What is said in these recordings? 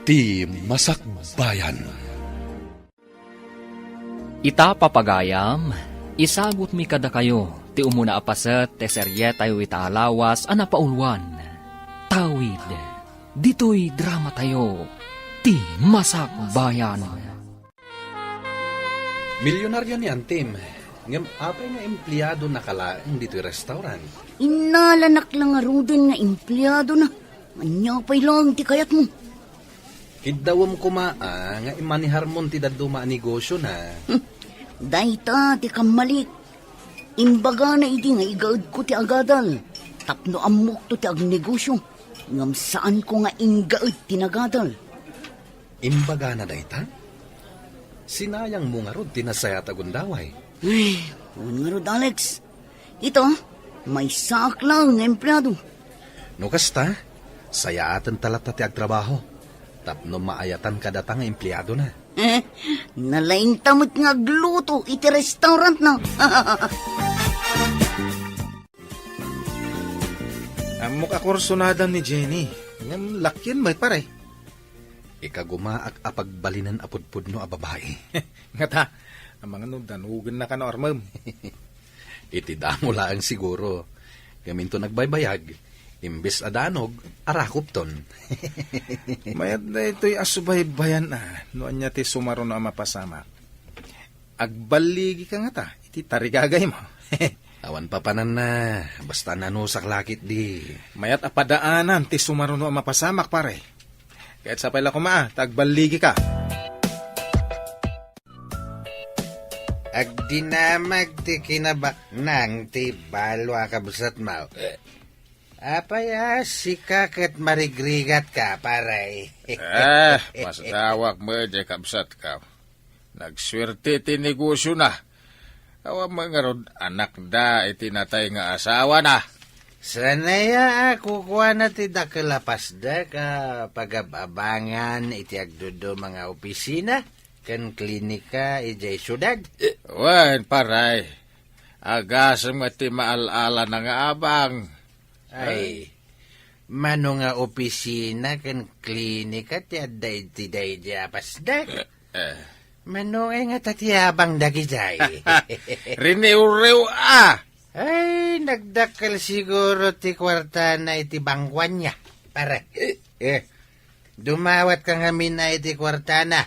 ti Masakbayan. Ita papagayam, isagot mi kada kayo, ti umuna apaset, te serye tayo itaalawas, anapaulwan. Tawid, dito'y drama tayo, ti Masakbayan. Milyonaryo ni Antim. Ngam, apay nga empleyado na kalaang dito'y restaurant. Inalanak lang nga rudin nga empleyado na. Manyapay lang ti kayat mo. Hidawam kumaa nga imanihar mon ti daduma negosyo na. Dayta ti kamalik. Imbaga na idi nga igaad ko ti agadal. Tapno amok to ti agnegosyo. Ngam saan ko nga ingaad ti nagadal. Imbaga na dayta? Sinayang mo nga rod tinasaya tagundaway. Ay, nga rod Alex. Ito, may sak lang nga empleyado. No kasta, saya atan talata ti agtrabaho. Tapno maayatan kadata nga empleyado na. Nalaing tamot nga gluto iti restaurant na. Amok akursunadan ni Jenny. Ngam lakyan may pare. Ikagumaak apagbalinan apudpud no a babae. Nga ta, ang mga danugan na ka na ormam. Iti damo laang siguro. Gaminto nagbaybayag. Imbes adanog, arakop ton. Mayat na ito'y asubay-bayan na. Noon niya ti sumaro na mapasamak. Agbaligi ka nga ta, iti tarigagay mo. Awan pa panan na, basta nanusak lakit di. Mayat apadaanan ti sumaro na mapasamak pare. Kahit sa pala kumaa, tagbaligi ka. Agdinamag ti kinabak nang ti balwa kabusat mo. Apaya sikakit marigrigat ka, paray. Masawak mo, kabsat ka. Nagswerte ti negosyo na. Awa mga rod, anak da, itinatay nga asawa na. Sanaya ako kuha na ti dakalapas da ka pagababangan iti agdudo mga opisina kan klinika ijay syudad. Wan, paray. Agasam nga ti maalala na nga abang. Ay, mano nga opisina kan klinika ti adday ti day diapas da. Mano nga tatiyabang dagijay. Riniw-riw Ay, nagdakal siguro ti kwarta na iti bangkwan niya. Para, dumawat ka nga mina iti kwarta na.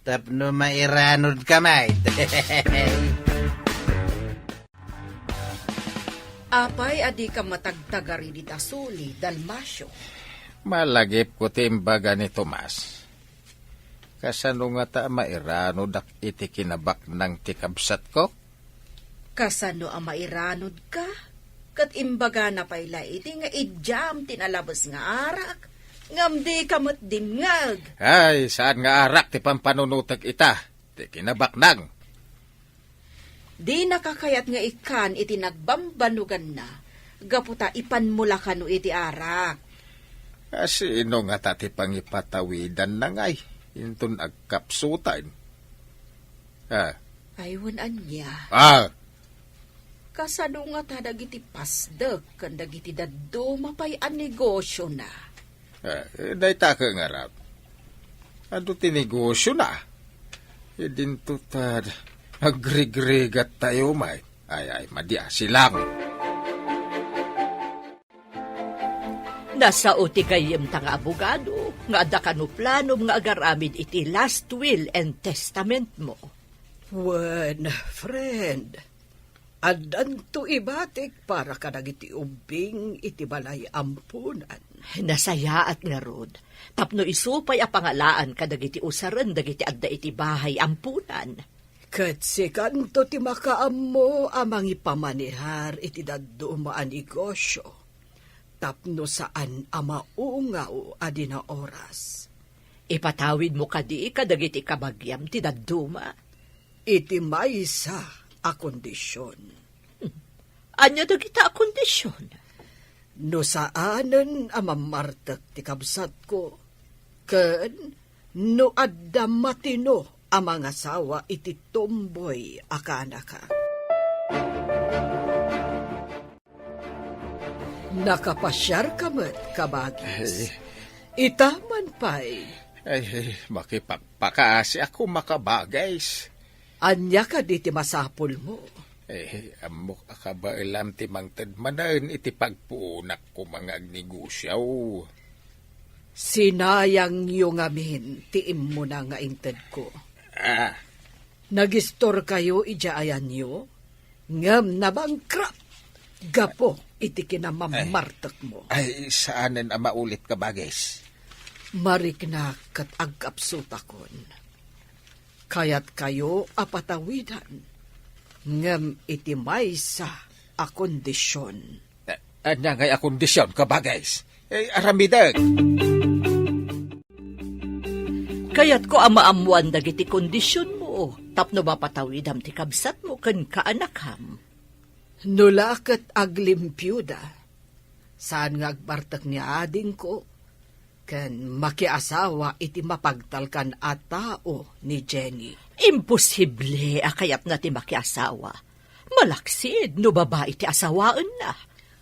Tapno mairanod kamay. Apay, adi ka matagtagari di tasuli, Dalmasyo. Malagip ko timbaga ni Tomas. Kasano nga ta mairano dak iti kinabak ng tikabsat ko? Kasano ang mairanod ka? Kat imbaga na payla iti nga idjam tinalabas nga arak. Ngam di kamot dimngag. Ay, saan nga arak ti pampanunutag ita? Ti kinabak nang. Di nakakayat nga ikan iti nagbambanugan na. Gaputa ipanmula ka no iti arak. Sino nga tati pangipatawidan na ngay? Intun agkapsutan. Aywan anya. Kasano nga ta dagiti pasdek kan dagiti daddo mapay an negosyo na. Day ta ka nga rap. Ado ti negosyo na. Dinto tad agrigrigat tayo may. Ay, madia silang. Nasa uti kayem ta nga abogado, nga adda kanu planom nga agaramid iti last will and testament mo. Wen, friend, adanto ibatik para kadagiti ubing iti balay ampunan. Nasaya at nga rod, tapno isupay a pangalaan kadagiti usaran dagiti adda iti bahay ampunan. Ket sikanto ti makaammo amang ipamanihar iti daddo maan negosyo. Tapno saan amaungaw adi na oras. Ipatawid mo kadi kadagiti kabagyam ti dadduma. Iti maysa a kondisyon. Anya dagita a kondisyon? No saanen amamartek ti kabsat ko. Ken no adda matino amang asawa iti tomboy akanaka. Nakapasyar ka met, kabagis. Itaman pa'y Ay, makipagpakaasi ako makabagays. Anya ka di ti masapol mo. Amok akaba ilam ti mangtad manan iti pagpuunak ko mga agnegosyaw. Sinayang yung amin, tiim mo na nga inted ko. Ah, Nagistor kayo ijaayan nyo, ngam na bankrupt. Gapo, iti kinamamartak mo. ay, saanan ang maulit ka bagais? Marik na kat agkapsuta kon. Kaya't kayo apatawidan, ngam iti maysa a kondisyon. Anya ngay akondisyon ka bagais? Aramidag. Kaya't ko amaamuan dagiti kondisyon mo, tapno mapatawidam ti kabsat mo ken kaanakham. Nulakat aglimpyuda, saan nga agbartak ni ading ko, ken makiasawa iti mapagtalkan a tao ni Jenny. Imposible akayat na ti makiasawa. Malaksid no babae ti asawaan na.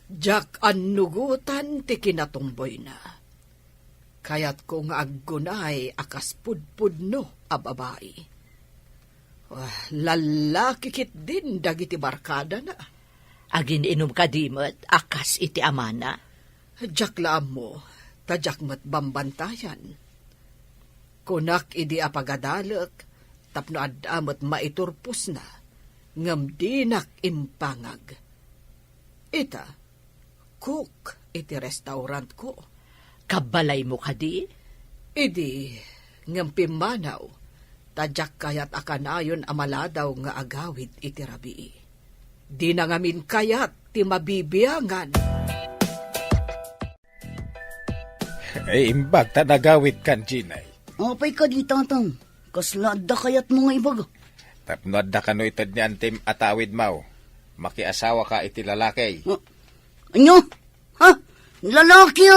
Jak annugutan ti kinatumboy na. Kaya't kung aggunay akas pudpudno a babae. Lalaki kit din dagiti barkada na. Agin inom kadimot, akas iti amana. Jak laam mo, tadyak mat bambantayan. Kunak idi apagadalek, tapno adamot maiturpos na, ngam dinak impangag. Ita, cook iti restaurant ko. Kabalay mo kadi? Idi, ngam pimanaw, tadyak kayat akanayon amaladaw nga agawid iti rabii. Di na ngamin kayat ti mabibiyangan. Imbag ta nagawid kan, Ginay. Apay ka di, tatang. Kaslada kayat mo nga ibag. Tapnod da kano itad ni antim atawid mau. Makiasawa ka iti lalaki. Anyo? Ha? Lalaki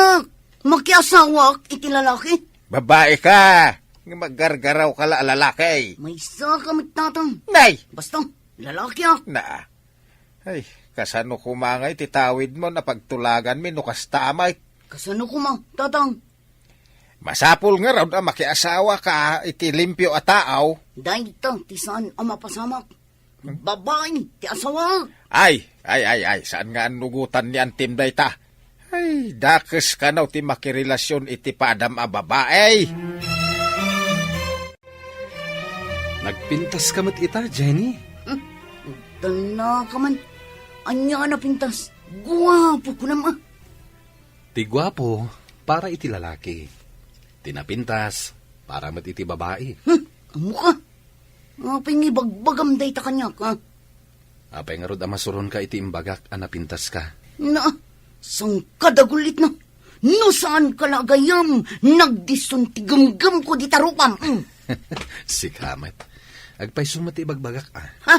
makiasawa iti lalaki? Babae ka! Maggargaraw ka la lalaki. May isa ka tatang. Nay! Basta, lalaki Na. Ay, kasano kumangay titawid mo na pagtulagan mi no kastamay. Kasano ko ma, tatang? Masapul nga raw na makiasawa ka iti limpyo at taaw. Dahil ito, ti saan ang mapasamak? Babae, ti asawa. Ay, saan nga anugutan ni antim day ta? Ay, dakes ka na ti makirelasyon iti padam a babae. Nagpintas ka mat ita, Jenny. Tala ka man. Anya na pintas. Guwapo ko naman. Ti gwapo, para iti lalaki. Tinapintas, para mat iti babae. Ang mukha. Apay bagbagam day ta kanya ka. Apay nga rod amasuron ka iti imbagak anapintas ka. Na, sang kadagulit na. No saan ka lagayam, nagdison ti gamgam ko di tarupam. Si Kamat. Agpay sumati bagbagak Ha?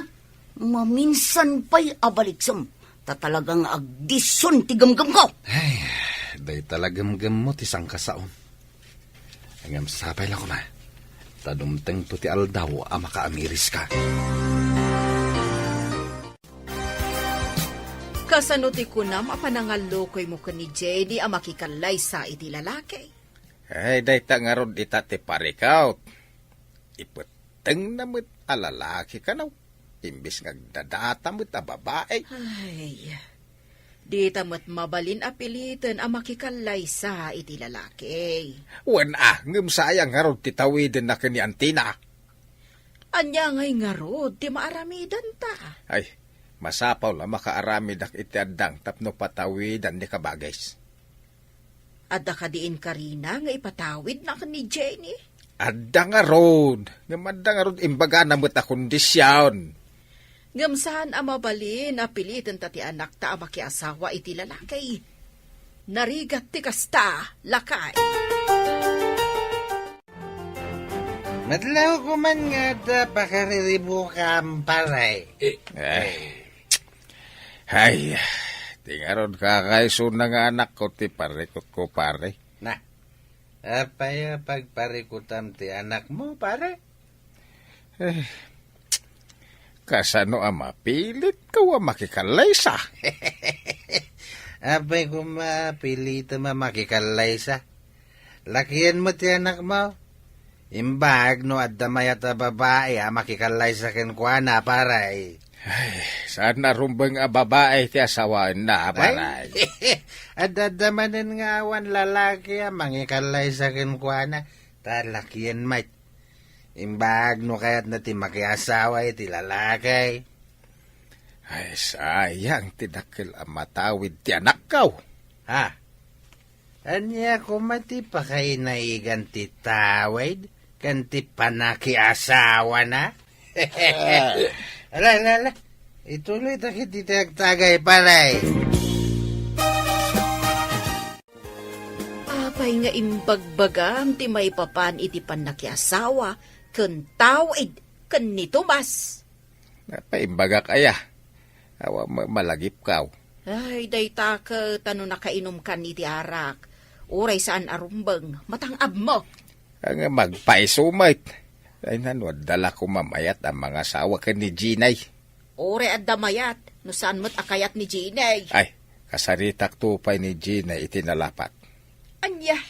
Maminsan pa'y abaliksam. Tatalagang agdison ti gamgam ko. Ay, day talagamgam mo ti sangkasaon. Hanggang sapay lang ko na. Tadumteng to ti aldaw a makaamiris ka. Kasano ti kunam apanangalokoy mo ka ni Jenny a makikalay sa iti lalaki. Ay, day ta nga ron ita ti parikaw. Iputeng na mo't alalaki ka na. Imbis nga dadata mo't a babae. Ay, di tamat mabalin apilitan a makikalay sa iti lalaki. Wan ngam sayang nga ron titawidin na kani antina. Anya ngay nga rod, ti maaramidan ta. Ay, masapaw la makaaramid ak iti addang tapno patawidan ni kabagays. Adda ka diin Karina nga ipatawid na ka ni Jenny. Adda nga ron. Ngamadda nga ron imbaga na mo't a kondisyon. Ngamsaan ang mabalin apilitan ta ti anak ta a makiasawa iti lalaki. Narigat ti kasta, lakay. Madlaw ko man nga da pakariribo ka paray. Ay, tingaron kakaiso na nga anak ko ti parikot ko pare. Na, apay pagparikutam ti anak mo, pare? Kasano ang mapilit ka wa makikalay sa? Apay kung mapilita makikalay sa. Lakihan mo ti anak mo. Imbag no at damay at babae makikalay sa kenkwana paray. Saan narumbang babae ti asawaan na, paray? At dadamanin nga awan lalaki mangikalay sa kenkwana. Talakyan mate. Imbag no kayat na ti makiasawa iti lalaki. Ay, sayang, tinakil ang matawid ti anak kaw. Ha? Anya ko mati pa kay naigan ti tawid? Kanti panakiasawa na? Ala. Ituloy takit itagtagay paray. Apay nga imbagbagam ti may papan iti panakiasawa, ken tawid, ken ni Tomas. Napaimbaga kaya. Awa malagip kaw. Ay, dayta ka tano nakainom kan iti arak. Uray saan arumbang, matangab mo. Ang magpaisumait. Ay nanod, dala ko mamayat ang mga asawa ka ni Ginay. Uray at damayat, no saan mo't akayat ni Ginay. Ay, kasaritak tupay ni Ginay itinalapat. Anya,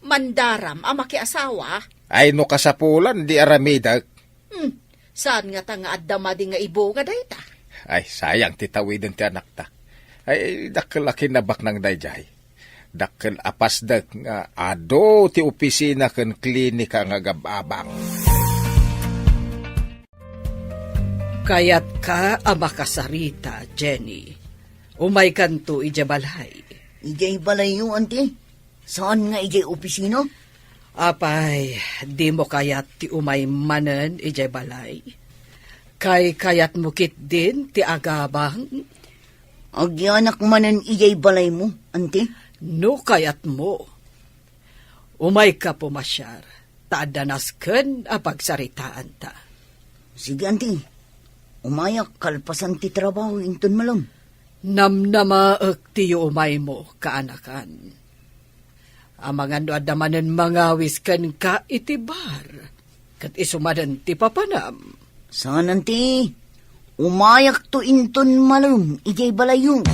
mandaram ang makiasawa. Ay no kasapulan, di aramidag. Saan nga ta nga at damadi nga ibo nga dayta? Ay, sayang titawidin ti anak ta. Ay, dakil nabak ng dayjay. Dakil apasdag nga ado ti opisina ken klinika nga gababang. Kayat ka amakasarita, Jenny. Umay kanto ijabalhay. Ijay balayo, ante. Saan nga ijay opisina? Apay, di mo kayat ti umay manen ijay balay. Kay kayat mo kit din ti agabang. Agyanak manan ijay balay mo, ante. No kayat mo. Umay ka pumasyar. Taadanas ken apagsaritaan ta. Sige, ante. Umayak kalpasan ti trabaho inton malam. Namnamaak tiyo umay mo, kaanakan. Amangan no adamanen mangawis kan ka itibar. Kat isumadan ti papanam. Saan, ante? Umayak to inton malam, ijay balayo.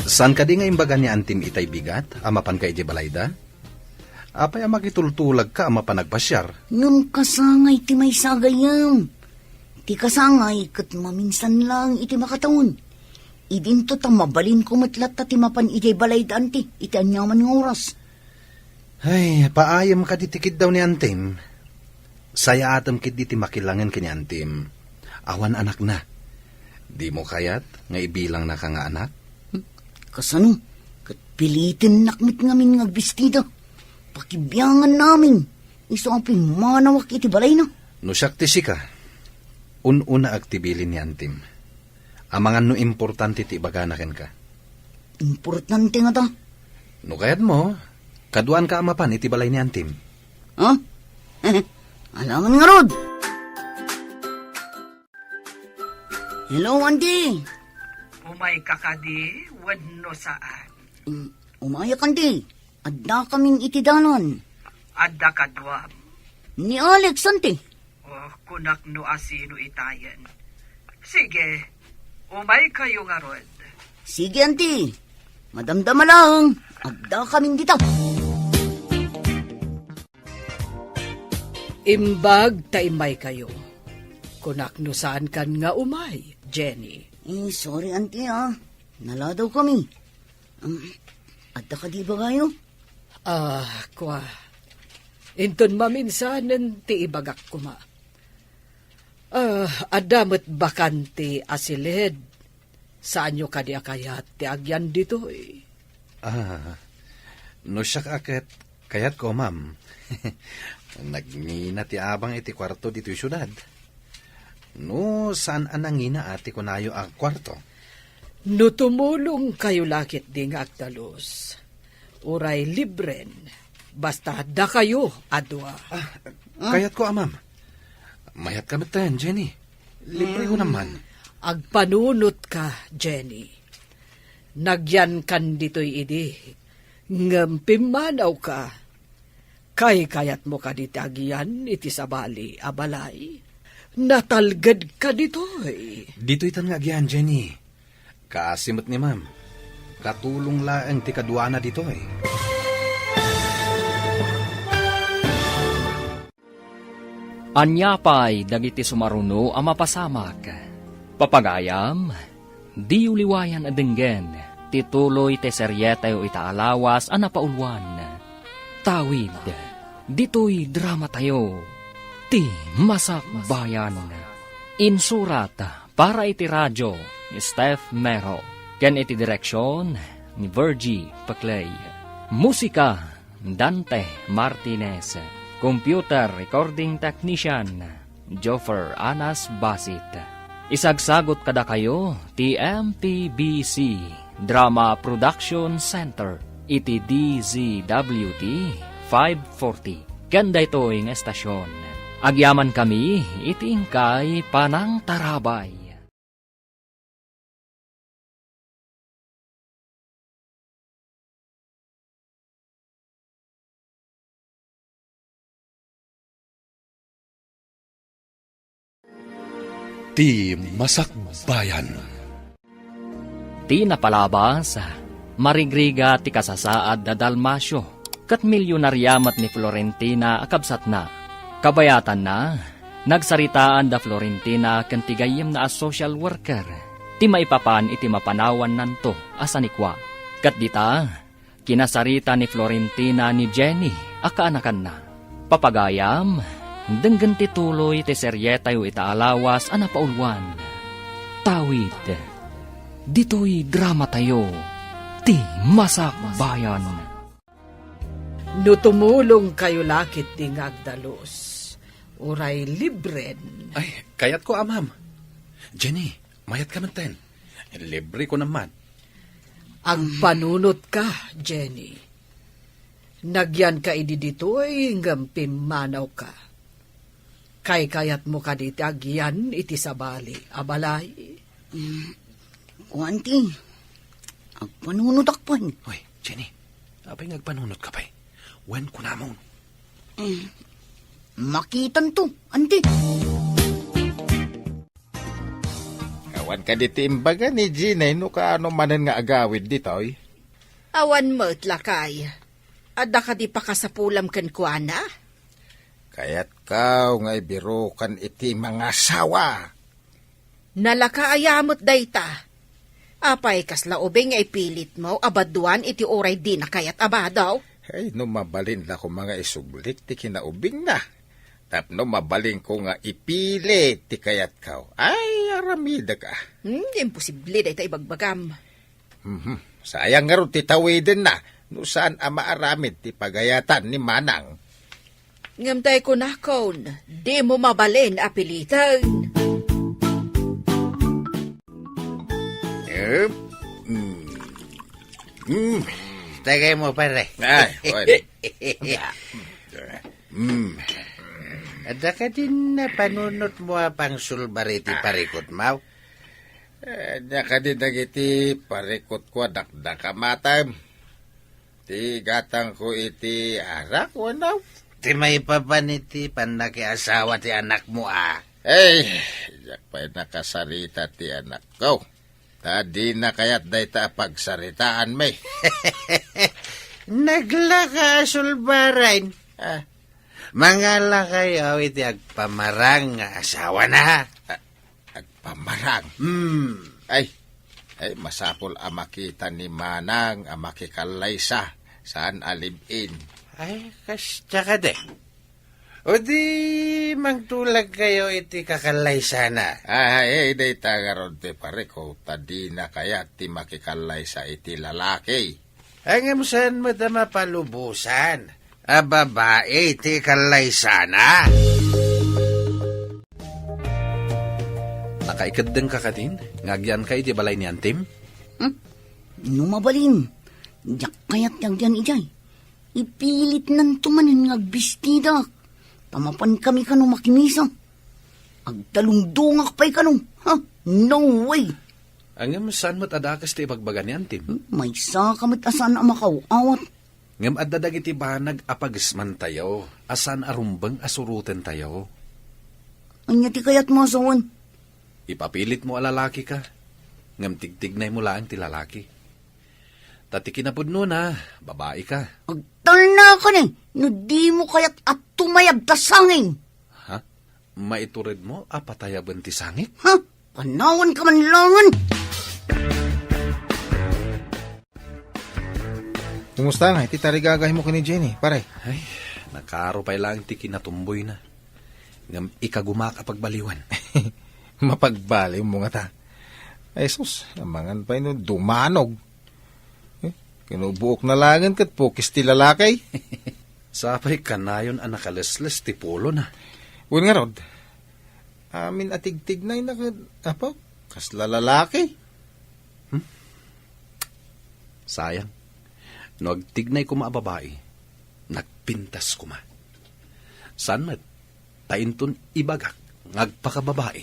San ka di nga imbaga ni Antim itay bigat, amapan ka iti balayda? Apay makitultulag ka amapan nagpasyar. Ngam kasangay ti may sagayam. Ti kasangay kat maminsan lang iti makataon. Idinto ta mabalin ko matlat ta ti mapan ijay balayda, ante. Iti anyaman nga oras. Ay, paayam ka ditikid daw ni Antim. Saya atam kit di ti makilangan kini Antim. Awan anak na. Di mo kayat nga ibilang na ka nga anak? Kasano? Kat pilitin nakmit ngamin ngagbistida. Pakibiyangan namin. Iso ang pimanawak iti balay na. No siyak ti sika. Ununa agtibilin ni Antim. Amangan no importante ti ibaganaken ka. Importante nga ta. No kayat mo, kaduan ka amapan iti balay ni Antim. Ha? Alangan nga rod. Hello, auntie. Umay kakadi, wadno saan. Umayak, auntie. Adda kaming itidanon. Adda kadwam. Ni Alex, auntie. O kunak no asino itayan. Sige, umay kayo nga rod. Sige, auntie. Madamdama lang. Adda kaming dito. Imbag taimay kayo. Kunak no saan kan nga umay, Jenny. Sorry, auntie, Nala daw kami. Adda ka di ba kayo? Kwa. Inton maminsanan ti ibagak kuma. Adamot bakanti asilid. Saan nyo kadi akayat ti agyan dito eh? No siyak akit, kayat ko, ma'am. Nagngina ti abang iti kwarto dito yung syudad. No, saan anangina ati ko nayo ang kwarto? No tumulong kayo lakit di nga agdalos. Uray libren. Basta da kayo, adwa. Kayat ko, ma'am. Mayat kami tayo, Jenny. Libre ko naman. Agpanunot ka, Jenny. Nagyan kan dito'y idi. Ngampimanaw ka. Kay kayat mo ka ditagyan iti sabali, abalay. Natalgad ka dito'y. Dito'y tan nga agyan, Jenny. Kaasimot ni ma'am. Katulong laang ti kadwana dito eh. Anyapay dagiti sumaruno a mapasamak. Papagayam, di uliwayan adenggen, tituloy te seryetayo itaalawas a napaulwan. Tawid, dito'y drama tayo, ti Masak Bayan. Insurat para iti radyo ni Steph Mero, ken iti direksyon ni Virgie Paclay. Musika, Dante Martinez. Computer Recording Technician, Joffer Anas Basit. Isagsagot kada kayo, TMPBC, Drama Production Center, iti DZWT 540. Ganda ito ang estasyon. Agyaman kami, iti ingkay Panang Tarabay. Ti Masak Bayan. Ti napalabas, marigriga ti kasasaad da Dalmasyo, kat milyonaryamat ni Florentina akabsat na. Kabayatan na, nagsaritaan da Florentina ken tigayem na as social worker, ti maipapan iti mapanawan nanto asanikwa. Kat dita, kinasarita ni Florentina ni Jenny akaanakan na. Papagayam, denggan ti tuloy ti seryetayo itaalawas a napaulwan. Tawid, dito'y drama tayo, ti Masak Bayan. No tumulong kayo lakit ti ngagdalos, uray libren. Ay, kayat ko, amam. Jenny, mayat ka man ten. Libre ko naman. Ang panunot ka, Jenny. Nagyan ka idi dito'y ngampim manaw ka. Kay kayat mo ka diti agyan iti sabali, abalay. Kuanti, agpanunod akpan. Hoy, Jenny, apay ngagpanunot ka pa'y. Wen ko namon. Makitan to, anti. Awan ka diti imbaga ni Ginay no kaano manan nga agawid ditoy. Awan mo't lakay. Ada ka di pa kasapulam ken kuana? Kaya't kaw nga ibiro kan iti mga sawa. Nalakaayamot dayta. Apay kasla ubing nga ipilit mo, abaduan iti oray di na kayat abadaw. Ay, no mabalin la ko mga isublik ti kinaubing na. Tapno mabalin ko nga ipilit ti kayat kaw. Ay, aramida ka. Imposible dayta ibagbagam. Sayang nga ron ti tawidin na. No saan ama aramid ti pagayatan ni Manang. Ngamtay ko na kon, di mo mabalin apilitan. Tagay mo, pare. Ay, pwede. Ada ka din na panunot mo pang sulbariti parikot mo. Nakadidagiti parikot ko dakdaka matam. Ti gatang ko iti arak, wanaw. Ti may papaniti panakiasawa ti anak mo Ay, yak pa'y nakasarita ti anak ko. Tadi na kayat day ta pagsaritaan may. Naglaka sulbarain. Mangala kayo iti agpamarang nga asawa na. Agpamarang? Ay, masapol amakita ni Manang amakikalaysa saan alibin. Ay, kasta ka de. O di, magtulag kayo iti kakalay sana. Ay, day tagaron ti pariko, tadi na kaya ti makikalay sa iti lalaki. Ang saan mo da mapalubusan? A babae iti kalay sana. Nakaikadeng ka ka din? Ngagyan ka iti balay ni Antim? Numabalin. Yak kayat yan ijay. Ipilit nan tumanin ngagbistida. Tamapan kami kanong makimisa. Agtalungdungak pa'y kanong. No way. Ang saan mo't adakas ti ibagbaga ni Antim? May sa kamit asan ang makawawat. Ngam addadag iti banag apagisman tayo, asan arumbang asuruten tayo. Anya ti kayat mo asawan. Ipapilit mo alalaki ka, ngam tigtignay mo lang ti lalaki. Tati kinapudno na, babae ka. Agtal na ka ni, no di mo kayat at tumayab tasangin. Ha? Maiturid mo, apatayaban ti sangit? Ha? Panawan ka man langan! Kumusta nga? Iti tarigagay mo ka ni Jenny, pare. Ay, nakaro pa lang ti kinatumboy na. Ngam ikagumaka pagbaliwan. Mapagbaliw mo nga ta. Ay sus, amangan pa ino dumanog. Kinubuok na langan kat pukis ti lalakay. Sapay kanayon ang nakalesles ti pulo na. Uwan nga rod, amin atigtig na yung kasla lalaki. Sayang. No agtignay ko maababae, nagpintas ko ma. San mat, tainton ibagak, ngagpakababae.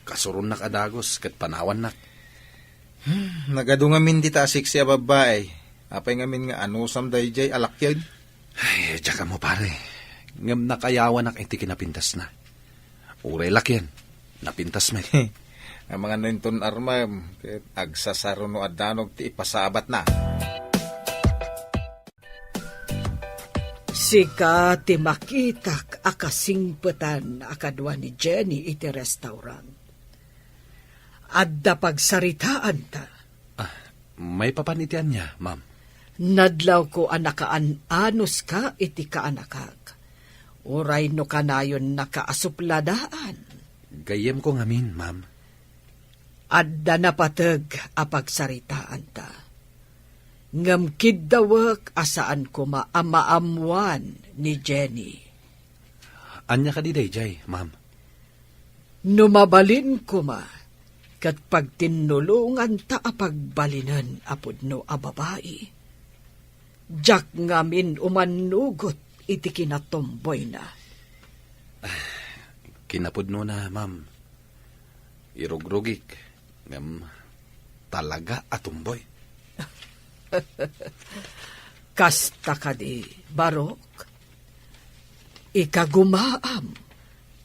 Kasuron nak adagos, kat panawan nak. Nagado nga min di tasik siya babae. Apay nga min nga anusam dayjay alak yan. Ay, tsaka mo pare. Ngam nakayawan nak iti kinapintas na. Uray lak yan, napintas met. Ang mga ninton arma, agsasaro no adanog ti ipasabat na. Sika ti makitak akasingpetan akadwa ni Jenny iti restaurant. Adda pagsaritaan ta. May papanitian niya, ma'am. Nadlaw ko anakaanos ka iti kaanakag. Uray no kanayon nakaasupladaan. Gayem ko ngamin, ma'am. Adda napateg apagsaritaan ta. Ngam kiddawak asaan ko maamaamuan ni Jenny. Anya ka di dayjay, ma'am. Numabalin ko ma, kat pagtinulungan ta apagbalinan apod no ababae. Jak ngamin umanugot iti kinatomboy na. Kinapod no na, ma'am. Irugrugik. Ngam talaga atumboy. Kasta ka di, Barok. Ikagumaam,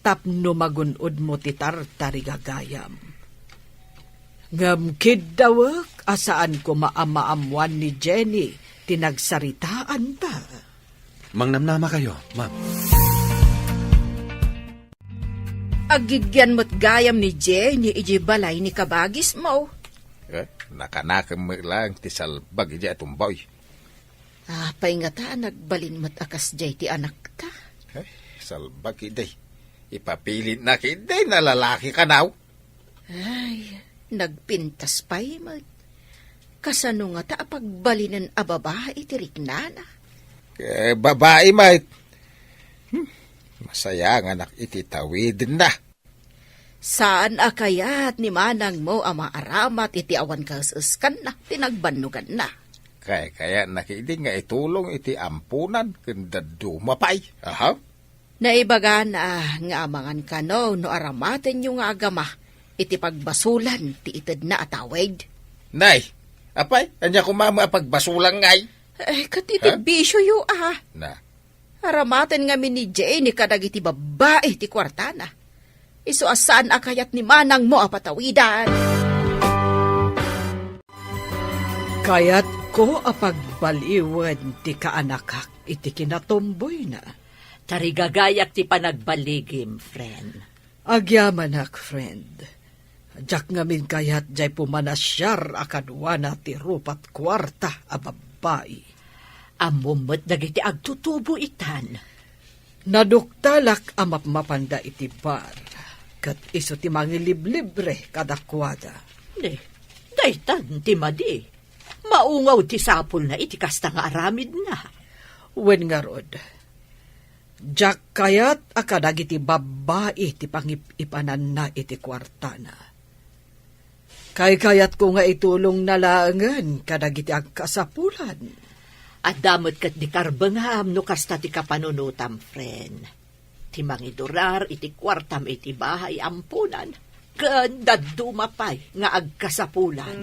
tapno magunod mo ti tartarigagayam. Ngam kiddawak, asaan ko maamaamuan ni Jenny, tinagsaritaan ta. Mangnamnama kayo, ma'am. Agigyan mo't gayam ni Jenny, iji balay ni kabagis mo. Nakanakam lang ti salbag ija atumboy. Pay nga ta, nagbalin mo't akas jay ti anak ta. Salbag iday. Ipapilit na kiday na lalaki ka now. Ay, nagpintas pa'y mo't. Kasano nga ta pagbalinan a babae ti riknana. Babae mait. Masaya nga nak ititawid na. Saan akayat ni manang mo ama aramat iti awan kasuskan na, tinagbanugan na. Kaya nakidig nga itulong iti ampunan kanda dumapay. Aha. Naibaga na nga amangan ka no aramaten yung nga agama iti pagbasulan ti ited na atawid. Nay, apay, anya kumama pagbasulang ngay. Katitid bisyo yu Na. Aramaten nga ni Jay ni kadag iti babae ti kwartana. Iso asaan akayat ni manang mo apatawidan. Kayat ko apagbaliwan ti kaanakak iti kinatomboy na. Tarigagayak ti panagbaligim, friend. Agyamanak, friend. Jak ngamin kayat jay pumanasyar akadwana ti rupat kwarta a babae. Amumot dagiti agtutubo itan. Naduktalak amapmapanda iti bar. Kat iso ti mangiliblibre kadakwada. Daytan ti madi. Maungaw ti sapul na iti kasta nga aramid na. Wen nga rod. Jak kayat akadag iti babae ti pangipanan na iti kwartana. Kayat ko nga itulong nalangan kadag iti agkasapulan. At damot kat di karbangam no kasta ti kapanunutam, friend. Ti mangidurar iti kwartam iti bahay ampunan. Ganda dumapay nga agkasapulan.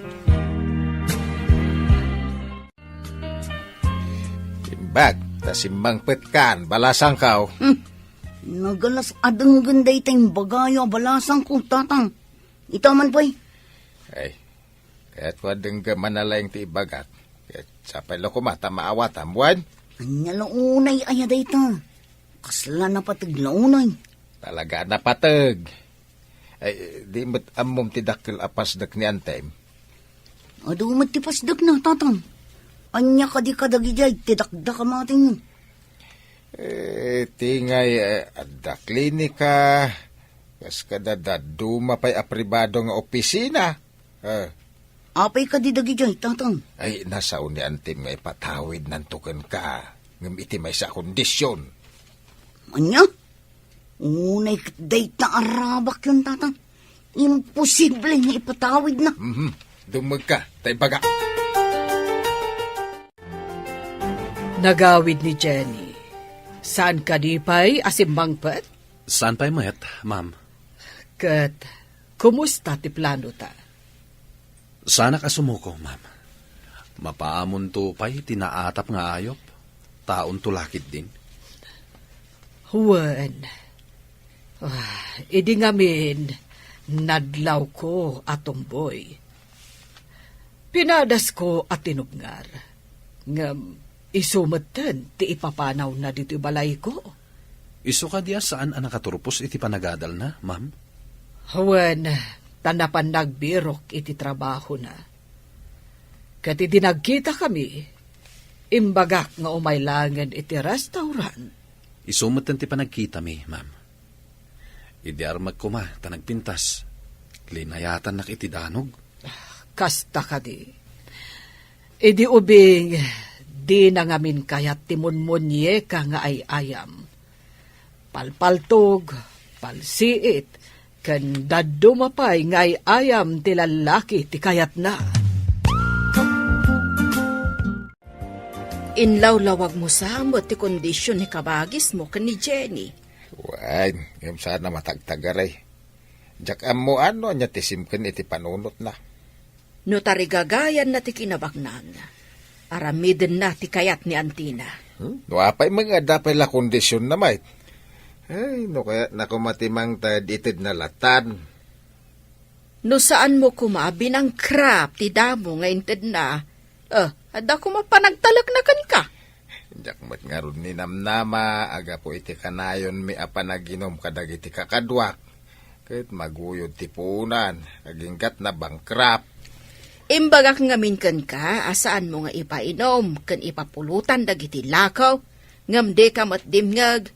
Timbag, tasimbang petkan, balasang kaw. Nagalas adang ganda itang bagayo balasang ko, tatang. Itaman pa'y. Ay, kaya't ko adang manalayang ti ibagak. Kaya't sapay lo ko mata maawatam, buwan. Anya launay ayaday ta. Kasla na patiglaunay. Talaga napatag. Ay, di mo't amom tidakil apas dak ni Antay. Ado matipasdag na, tatang. Anya ka di kadagijay, tidakda ka mating mo. Tingay adda klinika. Kas kadada dumapay apribado nga opisina. Apay ka di dagijay, tatang. Ay, nasa ni Antim nga ipatawid nantukan ka. Ngam iti may sa kondisyon. Anya? Unay date na arabak yun, tatang. Imposible nga ipatawid na. Dumag ka, tay baga. Nagawid ni Jenny. Saan ka di pa'y asimbangpet? Saan pa'y mayat, ma'am? Kat, kumusta ti plano ta? Sana ka sumuko, ma'am. Mapaamon to pa'y tinaatap nga ayop. Taon tulakit din. Huwan. Idi ngamin, nadlaw ko atomboy. Pinadas ko at tinubngar. Ngam, isumatan ti ipapanaw na dito balay ko. Iso ka diya saan ang nakaturpos iti panagadal na, ma'am? Huwan, tanapan nagbirok iti trabaho na. Kat iti nagkita kami, imbagak nga umaylangan iti restaurant. Isumatan ti panagkita mi, ma'am. Idi armag ko ma, tanagpintas. Linayatan nak iti danog. Kasta ka di. Idi ubing, di na ngamin kayat timunmunye ka nga ay ayam. Palpaltog, palsiit, kan dadumapay nga ay ayam ti lalaki ti kayat na. Inlawlawag mo samot ti kondisyon ni kabagis mo kan ni Jenny. Wan, ngam sana matagtagaray. Jak mo ano nya tisimken iti panunot na. No tarigagayan na ti kinabaknan. Aramiden na ti kayat ni Antina. No apay mga dapay la kondisyon na may. Ay, no kaya nakumatimang tad itid na latan. No saan mo kumabi ng crap ti damo nga inted na. Ada ko mapanagtalag na kan ka. Jak mat nga ron ni namnama, aga po iti kanayon mi apanaginom kadag iti kakadwak. Kahit maguyod ti punan, agingkat na bankrupt. Imbagak ngamin kan ka, asaan mo nga ipainom, kan ipapulutan dagiti lakaw, ngam de ka matdimngag,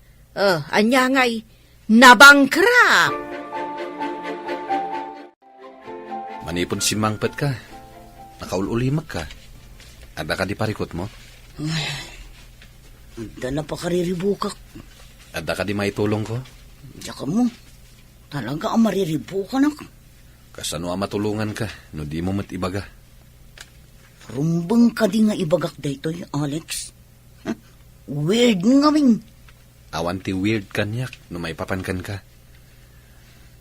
anya ngay, nabangkrap! Manipon si mangpet ka. Nakaululimag ka. Ada ka di parikot mo? Anda na pa kariribukak. Ada ka di maitulong ko? Tsaka mo, talaga ang mariribukan ako. Kasano ang matulungan ka, no di mo matibaga. Rumbang ka di nga ibagak daytoy, Alex. Weird nga min. Awan ti weird kanyak, no may papankan ka.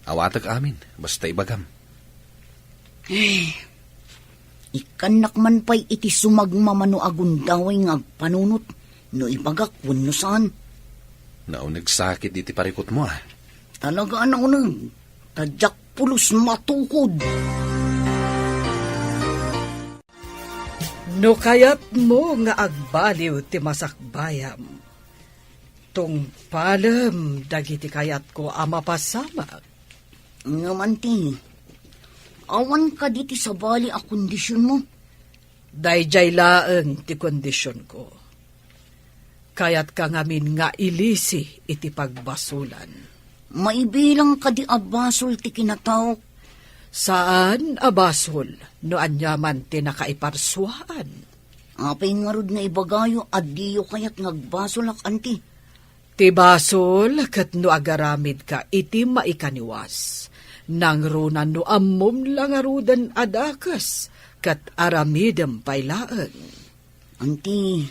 Awatag amin, basta ibagam. Ikanak man pa'y iti sumagmamano agundaway nga agpanunot, no ibagak wano saan. Naunag sakit iti parikot mo Talaga ano nang, tadyak pulos matukod. No kayat mo nga agbaliw ti masakbayam. Tung palam dagiti kayat ko amapasama. Nga man ti, awan ka diti sa bali a kondisyon mo. Dayjay laeng ti kondisyon ko. Kayat ka ngamin nga ilisi iti pagbasulan. Maibilang ka di abasol ti kinatawak. Saan abasol no anyaman ti nakaiparsuaan? Apay nga rod nga ibagayo at diyo kayat ngagbasol ak anti. Ti basol kat no agaramid ka iti maikaniwas. Nang runan no ammom lang arudan adakas kat aramidem paylaan. Anti,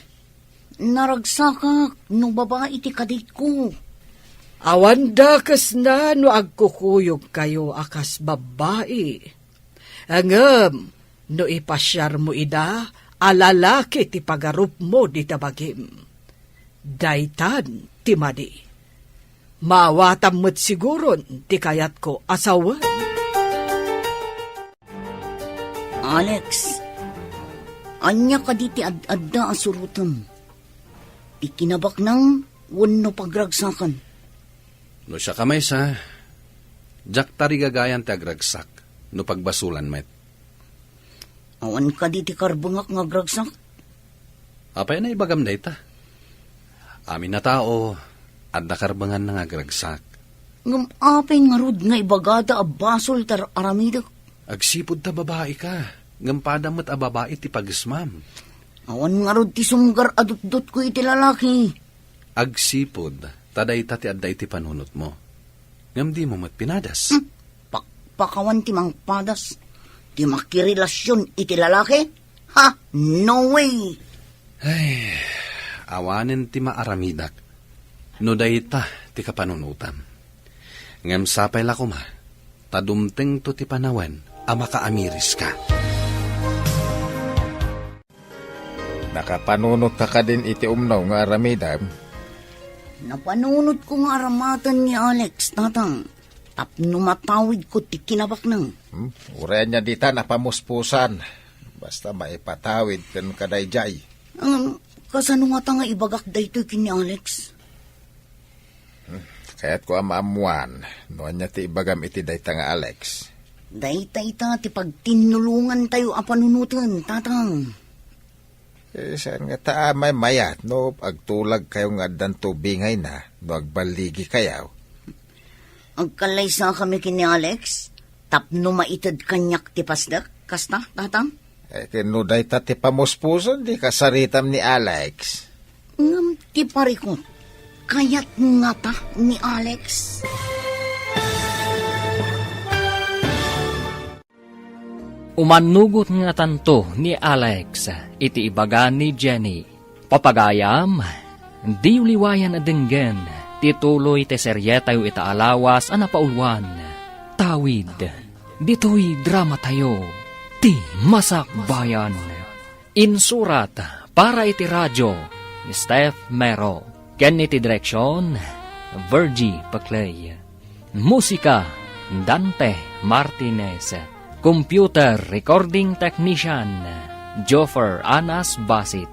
naragsakak no babae ti kadit ko. Awan dakas na no agkukuyog kayo akas babae. Angam, no ipasyar mo ida, alalaki ti pagarup mo di tabagim. Daytan ti madi. Mawatam mo't siguron ti kayat ko asawan. Alex, anya ka di ti ad-adda asurutam. Ikinabak nang wano pagragsakan. No siya kamay sa, jak tarigagayan ti agragsak, no pagbasulan met. Awan ka di ti karbungak nga gragsak. Apay na ibagam da ita. Amin na tao, at nakarbangan na nga agragsak. Ngam apay nga rod nga ibagada a basol tar aramidak. Agsipod ta babae ka, ngampada mo't a babae ti pagismam. Awan nga rod ti sumgar adut-dut ko iti lalaki. Agsipod, taday ta ti adda iti panunot mo. Ngam di mo mo't pinadas. Pakpakan ti mangpadas. Ti makirelasyon iti lalaki? Ha? No way! Ay, awanen ti maaramidak. No dayta ti kapanunutam. Ngem sapay la kuma, tadumteng to ti panawen, ama kaamiris ka. Nakapanunot ka din iti umnaw nga aramidam. Napanunod ko nga aramatan ni Alex, tatang. Tapno matawid ko ti kinabak nang. Urayan niya dita napamuspusan. Basta maipatawid kan kadayjay. Kasano nga ta nga ibagak daytoy kini Alex? Kaya't ko amaamuan. Noan niya ti ibagam iti dayta nga Alex. Daytay ta ti pagtinulungan tayo a panunutan, tatang. Saan nga ta may mayat no agtulag kayo nga dan tubingay na no agbaligi kayaw. Agkalay sa kami kini Alex, tapno maitad kanyak ti pasdak, kasta, tatang? Kino dayta ti pamuspusan di kasaritam ni Alex. Ngam ti parikot, kayat nga ta ni Alex. Umanugot nga tanto ni Alex, iti ibaga ni Jenny. Papagayam, di uliwayan adenggen, tituloy te seryetayo itaalawas anapaulwan. Tawid, dito'y drama tayo, ti Masak Bayan. Insurat para iti radyo, Steph Mero. Ken iti direksyon, Virgie Paclay. Musika, Dante Martinez. Computer Recording Technician, Joffer Anas Basit.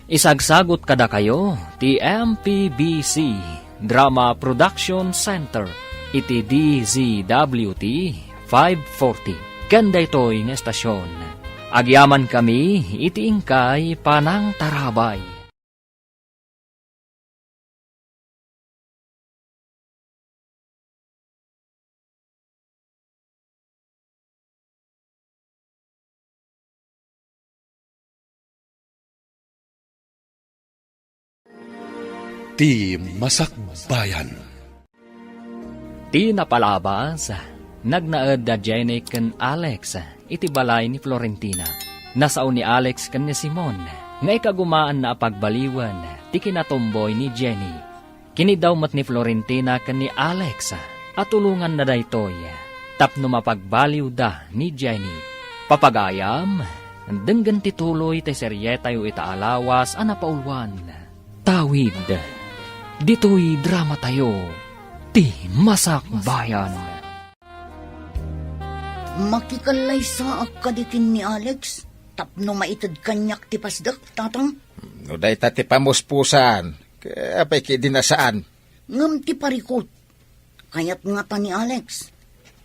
Isagsagot kada kayo, ti MPBC Drama Production Center, iti DZWT 540. Kanda ito'y nga estasyon. Agyaman kami, iti ingkay Panang Tarabay. Ti Masak Bayan. Ti napalabas, nagnaed da Jenny ken Alex, iti balay ni Florentina. Nasao ni Alex ken ni Simon, nga ikagumaan na pagbaliwan, ti kinatomboy ni Jenny. Kinidaw mat ni Florentina ken ni Alex, at tulungan na daytoy, tapno mapagbaliw da ni Jenny. Papagayam, denggan tituloy ti seryetayo itaalawas anapaulwan. Tawid, dito'y drama tayo, ti Masak Bayan. Makikalay sa akadikin ni Alex, tapno maitad kanyak ti pasdak, tatang. No dayta ti pamuspusan. Kaya apay ki dinasaan. Ngam ti parikot, kayat nga ta ni Alex.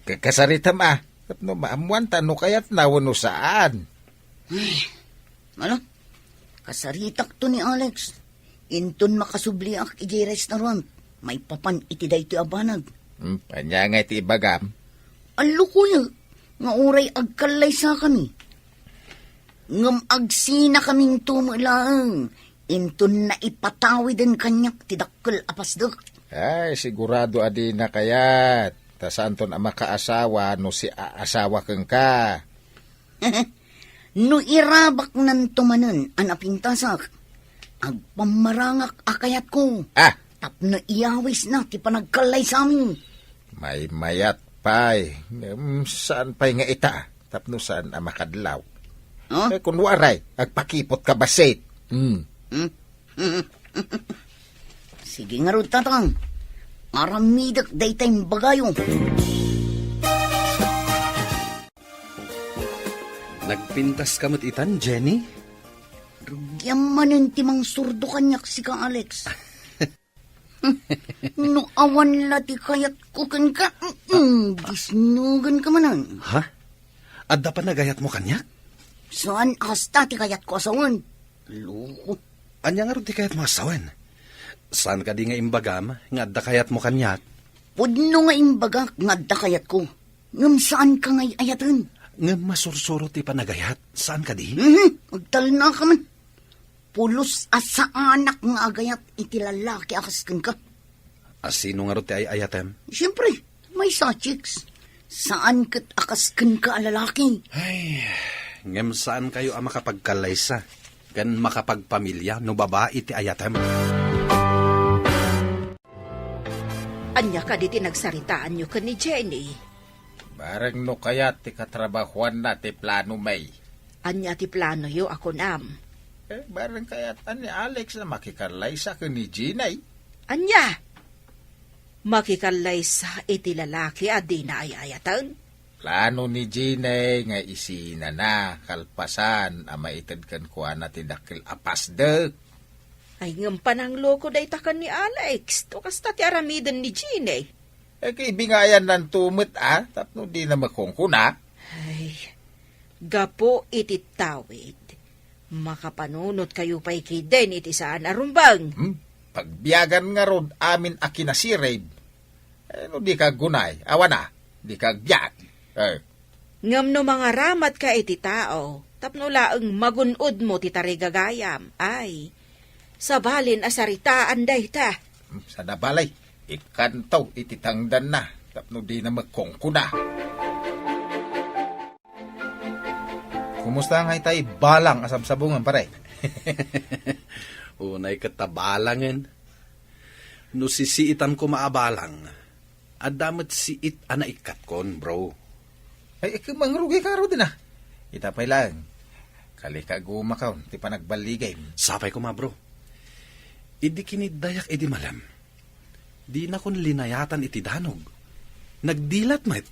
Kasaritam tapno maamuan ta no kayat nawon no saan. Ano? Kasaritak to ni Alex. Inton makasubli ak iti restaurant, may papan iti dayto abanag. Panya nga iti ibagam. Alo kuya, nga uray agkalay sa kami. Ngam agsina kaming tumulang, inton na ipatawi din kanyak ti dakkel apasdak. Ay, sigurado adi na kayat. Ta santon ang makaasawa no si aasawa keng ka. No irabak nan tumanon an apintasak. Agpamarangak akayat ko. Tapno iyawis na ti panagkalay sa amin. May mayat pay. Saan pay nga ita? Tapno saan ang makadlaw? Huh? Kunwaray, agpakipot ka basit. Sige nga rin tatang. Aramidak daytay bagayo. Nagpintas kamot itan, Jenny? Yaman ti mang surdo kanyak si ka Alex. No awan lati kayat ko kan ka. Gisnugan ka manan. Ha? Adda pa nagayat mo kanyak? Saan hasta ti kayat ko asawan? Loko. Anya nga ron ti kayat mo asawan? Saan ka di nga imbagam nga adda kayat mo kanyak? Pudno nga imbagak nga adda kayat ko. Ngam saan ka ngay ayatan? Nga masursuro ti panagayat. Saan ka di? Agtal na ka man. Pulos asa anak nga agayat iti lalaki akaskan ka. Sino nga ron ti ay ayatem? Siyempre, may chicks. Saan kat akaskan ka lalaki? Ay, ngem saan kayo ang makapagkalaysa? Kan makapagpamilya no babae ti ayatem? Anya ka di tinagsaritaan nyo ka ni Jenny. Barang no kaya ti katrabahuan na ti plano may. Anya ti plano yo ako nam. Barang kaya ni Alex na makikarlay sa ni Ginay. Anya? Makikalay sa iti lalaki at di na ayayatan. Plano ni Ginay nga isina na kalpasan ama itad kan kuha na ti dakil apasdek. Ay ngam panang loko day takan ni Alex. To kasta ti aramidan ni Gine. Kaibingayan ng tumit tapno di na makongkuna. Ay, gapo iti tawid. Makapanunot kayo pa'y kiden iti saan arumbang. Pagbiyagan nga rod amin akinasirib. No di ka gunay, awa na, di ka biyak. Ngam no mga ramat ka iti tao, tapno laeng magunod mo ti tarigagayam. Ay, sabalin asaritaan day ta. Sa nabalay, ikantaw iti tangdan na, tapno di na magkongkuna. Kumusta nga itay balang asabsabungan pare? Unay katabalangan. No sisiitan ko maabalang. Adamat siit anaikat kon, bro. Ay, mangrugi ka ro din Itapay lang. Kalika gumakaw, ti pa nagbaligay. Sapay ko ma, bro. Idi kinidayak idi malam. Di na kon linayatan iti danog. Nagdilat, mate.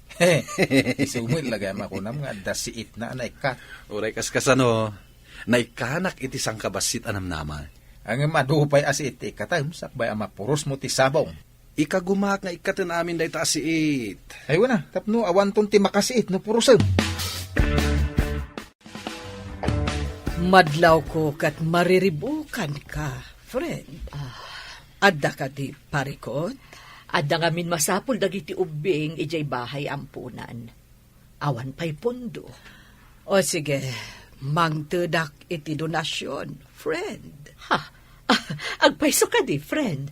Sumil lagay makunam nga dasiit na anaikat. Uray kaskasano, naikanak iti sangkabasit anam nama. Ang madupay asit ikatam, sakbay ama puros mo ti sabong. Ikagumak nga ikatan amin dahi ta asiit. Ay wana, tapno awan ton ti makasiit no purusan. Madlaw ko kat mariribukan ka, friend. Adda ka di parikot? Adda ngamin masapul dagiti ubing ijay bahay ampunan. Awan pa'y pundo. O sige, mangtedak iti donasyon, friend. Ha? Agpaiso ka di, friend.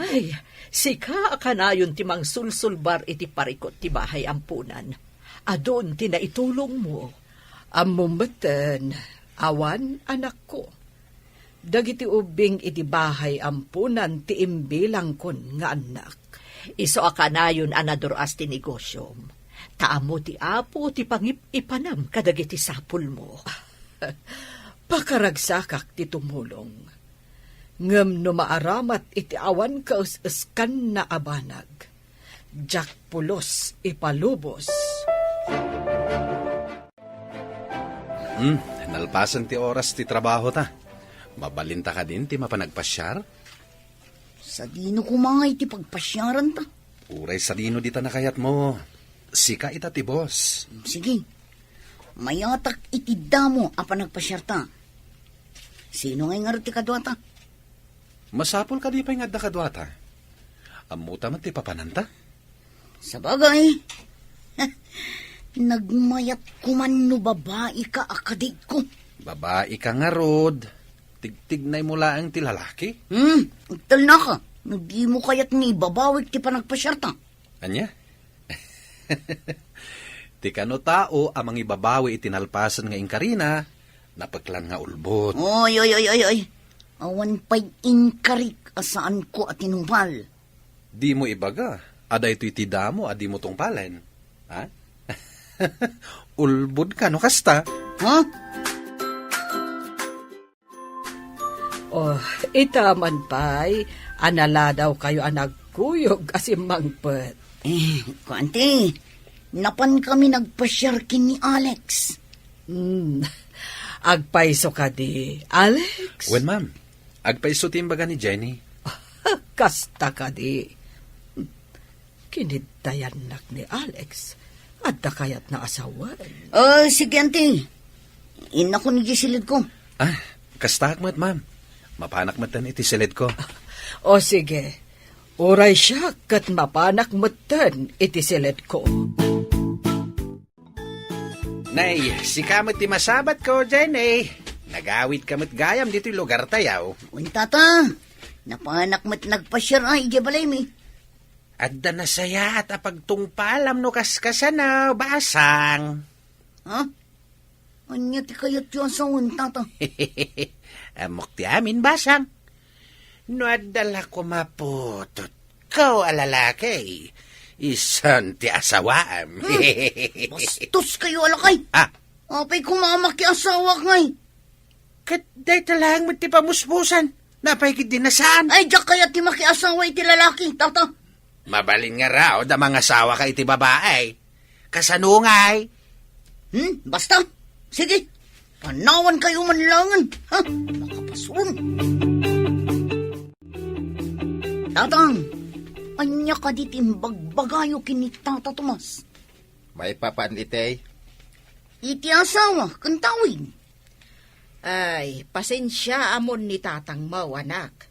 Ay, sika akanayon ti mang sulsulbar iti parikot ti bahay ampunan. Adon ti naitulong mo. Amumeten, awan anak ko. Dagiti ubing iti bahay ampunan ti imbilang kon nga anak. Iso akanayon anaduras ti negosyom. Taamo ti apo ti pangipanam kadagiti sapul mo. Pakaragsakak ti tumulong. Ngem no maaramat iti awan kaus-uskan na abanag. Jak pulos ipalubos. Nalpasan ti oras ti trabaho ta. Mabalinta ka din ti mapanagpasyar. Sa dino kumangay ti pagpasyaran ta. Uray sa dino dita nakayat mo. Sika ita ti boss. Sige, mayatak iti damo apan nagpasyar ta. Sino ngay nga ti kadwata? Masapol ka di pa yung adda kadwata. Amuta man ti papananta. Sa bagay, nagmayat kuman no babae ka akadig ko. Babae ka nga rod. Tigtignay mo laang ti lalaki. Agtal na ka. Di mo kayat ni babawik ti panagpasyar ta. Anya? Ti kano tao amang ibabawi itinalpasan nga inkarina, napaglan nga ulbot. Oy. Awan pa'y inkarik asaan ko at inumal. Di mo ibaga, aday to'y tidamo, adi mo tong palen. Ha? Ulbod ka, no kasta? Ha? Oh, itaman pa'y anala daw kayo anagkuyog asim mangpet. Kuante, napan kami nagpasyar kin ni Alex. Agpaiso ka di, Alex? Wen ma'am, agpaiso timbaga ni Jenny. Kasta ka di. Kinitayanak ni Alex. At da kayat na asawan. Sige, auntie. Ina ko ni gisilid ko. Kastak mo't, ma'am. Mapanak matan iti silid ko. O sige, uray siya kat mapanak matan iti silid ko. Nay, si kamot ti masabat ko dyan eh. Nagawit kamot gayam dito lugar tayaw. Uy, tata. Napanak mo't nagpasyar ay balay mi. Adda na saya at apagtungpalam no kaskasana basang. Ha? Anya ti kayat yung asawan, tata. Amok ti amin basang. No adala ko maputot. Kau alalaki. Isan ti asawaam. Bastos kayo alakay. Apay kumamaki asawa ngay. Kat day talang mo ti pamuspusan. Napaikid din na saan. Ay, diyak kaya ti makiasawa iti lalaki, tata. Mabalin nga raw, da mga asawa ka iti babae. Kasanungay. Basta. Sige. Panawan kayo manlangan. Ha? Makapasun. Tatang, anya ka di timbagbagayo kini Tata Tomas. May papaanditay. Iti asawa, kantawin. Ay, pasensya amon ni tatang mau, anak.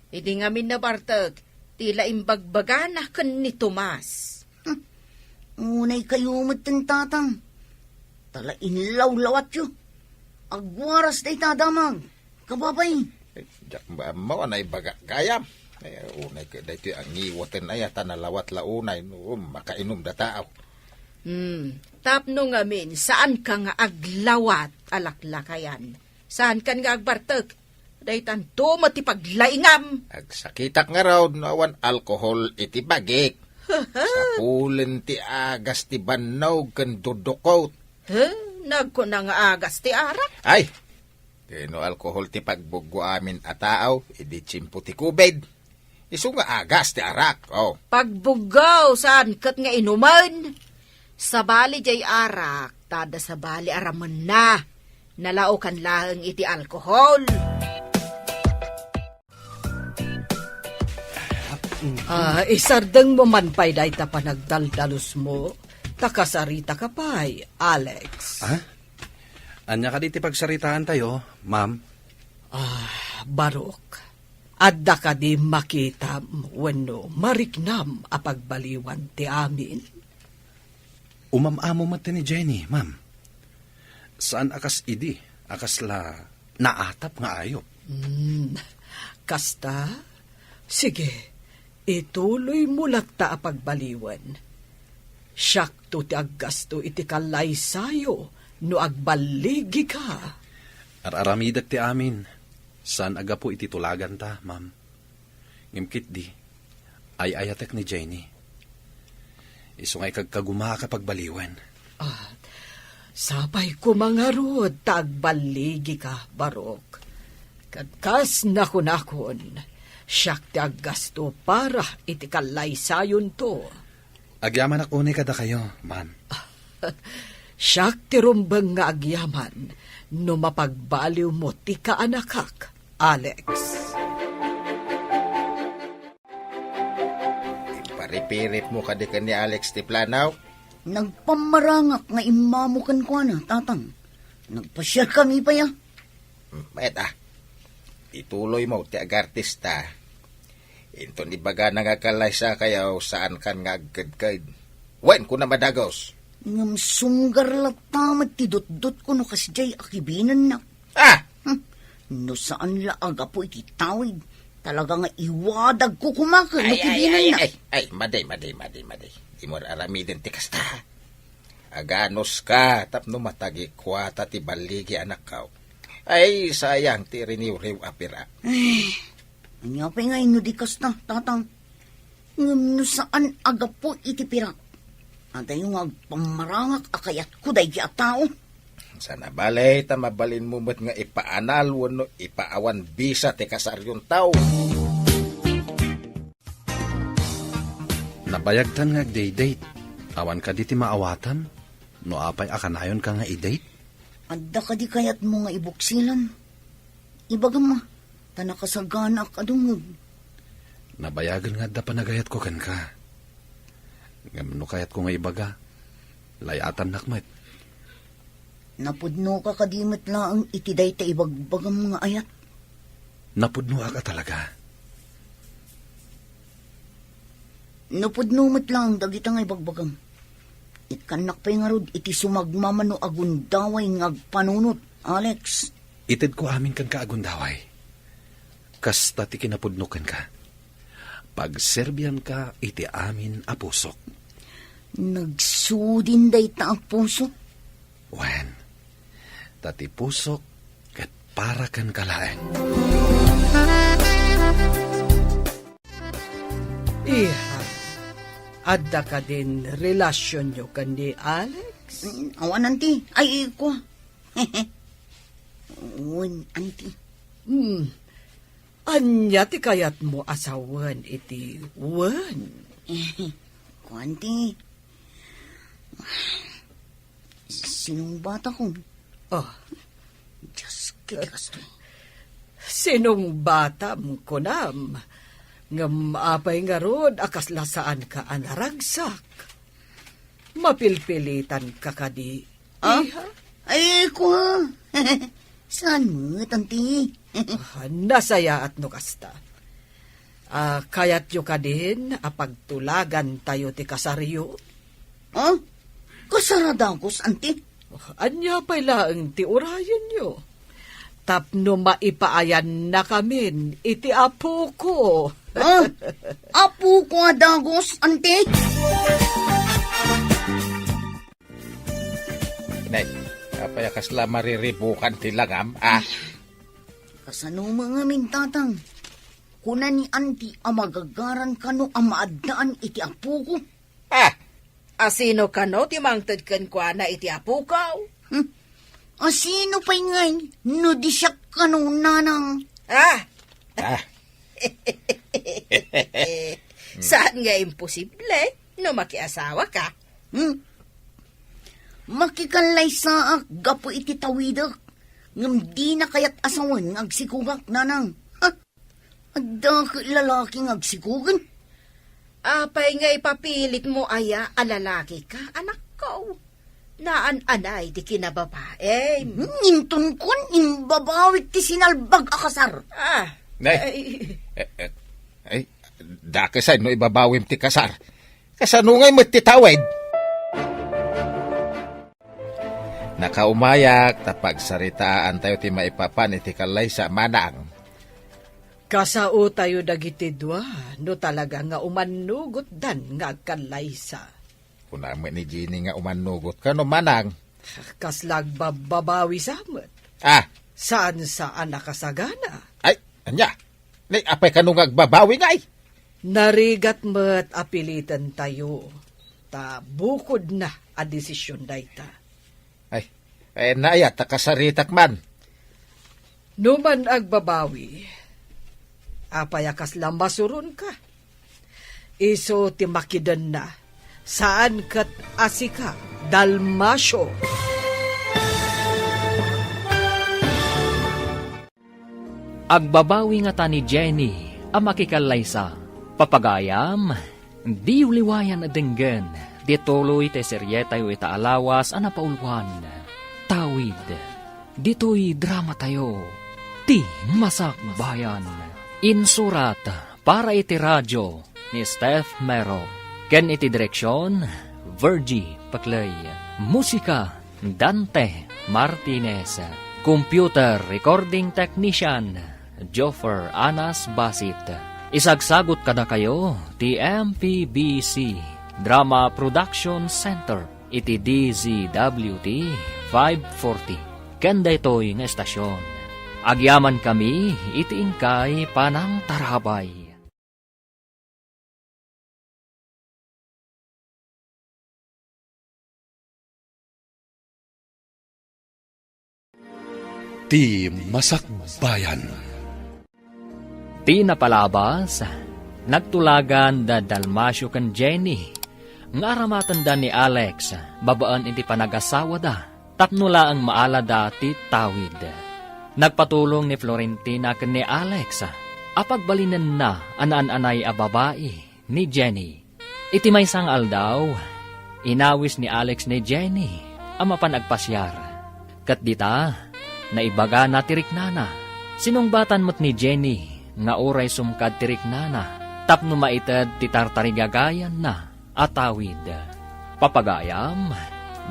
Hindi ngamin na bartag, tila imbagbaganah ken ni Tomas. Unay kayo matin tatang. Tala inlaw-lawat yu. Agwaras day tadamag. Kababay. Jak ba mo anay baga gayam. Unay ka dito ang iwaten ay tanalawat launay no makainom da tao. Tapno ngamin, saan ka nga aglawat alaklakayan? Saan ka nga agbartag? Daytan to matipaglaingam. Agsakitak nga raw nawan alkohol iti bagik. Sa pulen ti agas ti banaw ken dudukot. Nagko na nga agas ti arak. Ay, no alkohol ti pagbugo amin a tao, idi tsimpo ti kubed. Isu nga agas ti arak, oh. Pagbugaw, saan kat nga inuman? Sa bali jay arak, tada sa bali araman na. Nalao kan lahang iti alkohol. Isardeng mo man pa'y dahi ta panagdaldalos mo. Takasarita ka pa'y, Alex. Anya ka diti pagsaritaan tayo, ma'am. Barok. Adda ka di makita wenno mariknam a pagbaliwan ti amin. Umamamo mati ni Jenny, ma'am. Saan akas idi? Akas la naatap nga ayop. Kasta? Sige, ituloy mo latta a pagbaliwan. Syakto ti aggasto iti kalay sayo no agbaligi ka. Araramidak ti amin. Saan aga po iti tulagan ta, ma'am? Ngimkit di, ay ayatek ni Jenny. Isungay kagkaguma ka pagbaliwan. Sabay ko mga rod, tagbaligi ka, Barok. Kadkas na kunakon, siyak ti aggasto para iti kalay sayon to. Agyaman ako ni kada kayo, ma'am. Siyak ti rumbang nga agyaman, no mapagbaliw mo ti kaanakak, Alex. Iparipirit mo kadi ka ni Alex ti planaw. Nagpamarangak nga imamukan ko na, tatang. Nagpasyar kami pa ya. Ituloy mo ti agartista. Into ni baga nangakalay sa kayaw saan kan nga agkadkad. Wen ko na madagos. Ngam sunggar latamat ti dot-dot ko no kasjay akibinan na. No saan la aga po iti tawid. Talaga nga iwadag ko kumakal no kibinan na. Ay, maday. Imor aramidin ti kasta. Aganos ka, tapno matagi kwata ti baligi anak kao. Ay, sayang ti riniw-riw apira. Anya pa nga ino di kasta, tatang. Ngam no saan aga po iti pirak. Ata yung agpamarangak akayat ko day ki a tao. Sana balay, tamabalin mo met nga ipaanal, wano ipaawan bisa ti kasaryon tao. Nabayagtan nga day-date. Awan ka diti maawatan. No apay akanayon ka nga i-date. Adda ka di kayat mo nga ibuksilan. Ibaga ma, tanakasagana ka dungog. Nabayagan nga da panagayat ko kan ka. Ngamno kayat ko nga ibaga. Layatan nakmet. Napudno ka kadimit lang iti day ta ibagbagang mga ayat. Napudno ka talaga. Napudno met lang dagita nga ibagbagam. Ikanak pa nga rod iti sumagmamano agundaway nga agpanunot, Alex. Itid ko amin kan kaagundaway. Kasta ti kinapudnukan ka. Pagserbian ka iti amin a pusok. Nagsudin day ta ang puso. Wen, tati pusok kat para kan kalaeng. Iha, adda ka din relasyon nyo kan ni Alex? Awan, anti. Ay, ko. Uwan, anti. Anya ti kayat mo asawan iti wan. Ko, anti. Sinong bata ko? Oh, Diyos, kitikas to. sinong bata mo kunam? Ngam apay nga rod, akas lasaan ka anaragsak. Mapilpilitan ka kadi. Ah? Iha? Ay, ko. Saan mo, tanti? Nasaya at no kasta. Kayat yo ka din, apagtulagan tayo ti kasaryo. Ah? Kasaradagos, anti? Anya pa'y laang ti urayan nyo. Tapno maipaayan na kamin, iti apo ko. Ah? Apo ko adagos, anti? Nay, kapaya kasla mariribukan ti langam, ah. Kasano mga mintatang? Kuna ni anti amagagaran kano amaadaan iti apo ko. Ah, Asino ka no, timangtad kan kwa na iti apukaw? Asino pa'y ngay, no di siya kano nanang. Ah, ah. saan nga imposible no makiasawa ka? Makikalay sa gapo iti tawidak. Ngam di na kayat asawan ng agsikugak nanang. Ha? Adda lalaking agsikugan. Apay nga ipapilit mo aya alalaki ka, anak ko. Naan-anay di kinababae. Nintun kun, imbabawit ti sinalbag akasar. Ah, Nay, ay, dakasay no ibabawim ti kasar. Kasanungay mo ti tawid. Nakaumayak, tapagsaritaan tayo ti maipapan iti kalay sa manang. Kasao tayo dagiti dua, no talaga nga umanugot dan nga agkalaysa. Kunama ni Ginny nga umanugot ka no manang. Kaslag babawi samot. Ah, Saan anak kasagana? ay, anya. Nay, apay ka nung agbabawi nga ay. Narigat mo't apilitan tayo. Ta bukod na a desisyon dayta. Ay, naaya, takasaritak man. Numan agbabawi, apayakas lang masurun ka. Iso timakidan na, saan kat asika, dalmasyo. Agbabawi nga ta ni Jenny, ang makikalaysa. Papagayam, di uliwayan adenggen, di tuloy te seryeta yu itaalawas ang napaulwan. Tawid, dito'y drama tayo, ti Masak Bayan. Insurat para iti radyo ni Steph Mero. Ken iti direksyon, Virgie Paclay. Musika, Dante Martinez. Computer Recording Technician, Joffer Anas Basit. Isagsagot kada kayo, ti MPBC Drama Production Center. Iti DZWT 540. Kanda ito'y nga estasyon. Agyaman kami, iti ingkay panang tarabay. Ti Masak Bayan. Ti napalabas, nagtulagan da Dalmasyo kan Jenny. Nga aramatan da ni Alex, babaan iti panag-asawa da, tapnula ang maala dati tawid. Nagpatulong ni Florentina kan ni Alex, apagbalinan na anaan-anay a babae ni Jenny. Iti may sang aldaw, inawis ni Alex ni Jenny ang mapanagpasyar. Kat dita, naibaga na tirik nana. Sinungbatan mo't ni Jenny nga oray sumkad tirik nana. Tapno maitad ti tartarigagayan na atawid. Papagayam,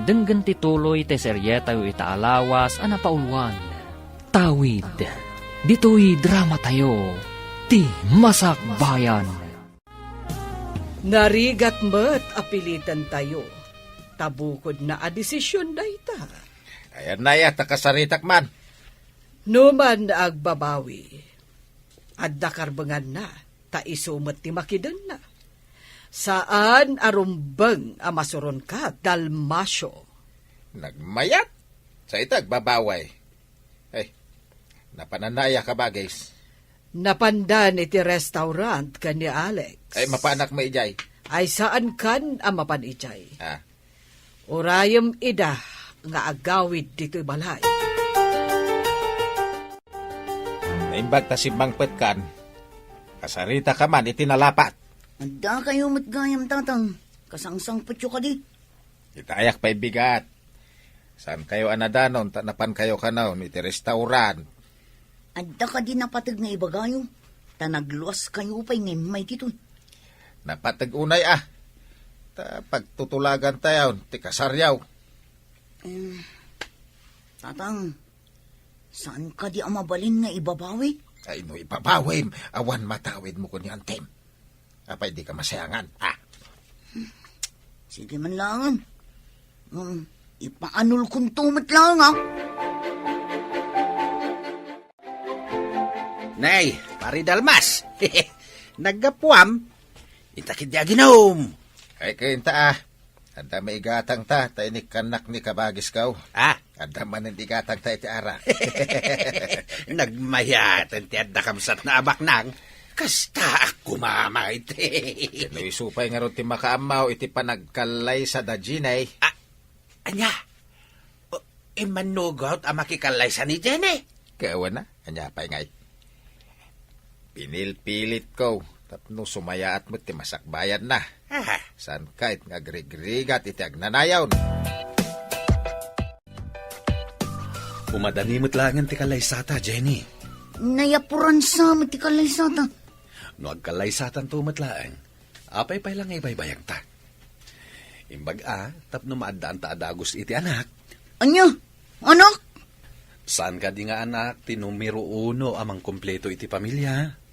denggan ti tuloy ti seryeta yu itaalawas a napaulwan. Tawid, dito'y drama tayo, ti Masakbayan. Narigat mo't apilitan tayo. Tabukod na a desisyon na ita. Ayan na ya, takasaritak man. Numan agbabawi. At dakarbangan na, taisumat ti makidan na. Saan arumbang amasuron ka, Dalmasyo? Nagmayat? Sa itag babaway. Ay, napananaya ka ba, guys? Napandan iti restaurant ka ni Alex. Ay, mapanak maijay. Ay saan kan ang mapanijay? Ah, Urayam ida nga agawid dito'y balay. naimbag ta si Mang Petkan. Kasarita ka man, itinalapat. Anda kayo matgayam tatang. Kasangsang patyo ka di. Itayak pa ibigat. Saan kayo anadanon, tanapan kayo kanaw, iti restaurant. Anda ka di napatag nga ibagayo. Tanagluas kayo pa'y ngimay dito. Napatag unay Ta pagtutulagan tayo, ti kasaryaw. Tatang, saan ka di amabalin nga ibabawi? Ay no, ipabawim, awan matawid mo ko ni Antem. Apay di ka masayangan, Sige man langan. Ipaanul kong tumit lang, Nay, pari Dalmas. Naggapuam. Itakid di aginom. Ay kainta Anda maigatang ta, tayo ni kanak ni kabagis kaw. Anda man hindi gatang ta iti ara. Nagmayatan ti adda kamsat na abak nang. Kasta ako mamay te. No isupay nga ron ti makaamaw, iti panagkalay sa dajinay. Anya, imanugot ang makikalay sa ni Jenny. Kawan na, anya pa'y ngay. Pinilpilit ko, tapno sumayaat mo ti Masakbayan na. San kahit nga grigrigat iti agnanayaw. Umadanimot langan ti kalaysata, Jenny. Nayapuran sa matikalay sata. No agkalaysatan tumatlaan, apay pay lang ibaybayag ta. Imbag tapno maadaan ta adagos iti anak. Anya? Anak? Saan ka di nga anak, ti numero 1 amang kompleto iti pamilya?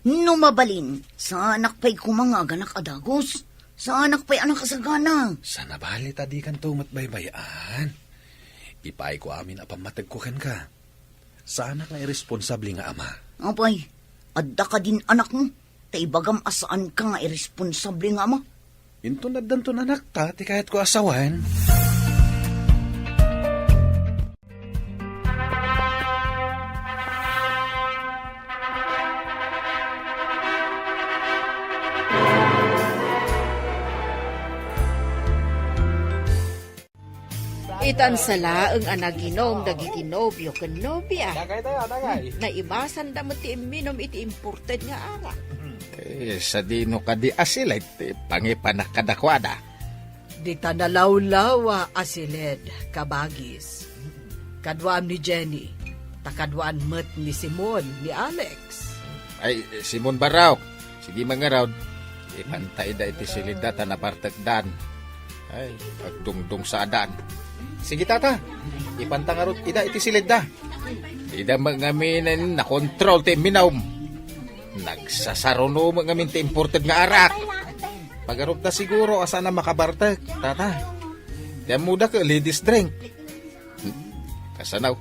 Numabalin, sa anak pa'y kumangaganak adagos. Sa anak pa'y anak kasagana. Sa nabali tadi kan tumat baybayan. Ipay ko amin apamatagkukan ka. Sa anak nga irresponsable nga ama. Apay, adda ka din anak mo. Taibagam asaan ka nga irresponsable nga ama. Intunad danton anak ta, ti kahit ko asawan. Itan sala ang anaginom dagiti nobyo ken nobya. Dagay tayo, dagay. Naibasan damot ti iminom iti imported nga ara. Sa dino ka di asil, iti pangipanak kadakwada. Di tanalawlawa asiled kabagis. Kadwaan ni Jenny, takadwaan met ni Simon ni Alex. Ay, Simon Baraw. Sige mga raw. Ipantay da iti silida tanapartagdan. Ay, pagdungdung sa adan. Sige tata, ipantangarot ida iti silida. Ida mga minin na kontrol ti minawm. Nagsasaruno mga min ti imported nga arak. Pagarup na siguro asa na makabartag, tata. Diyan muda ka ladies drink. Kasanaw.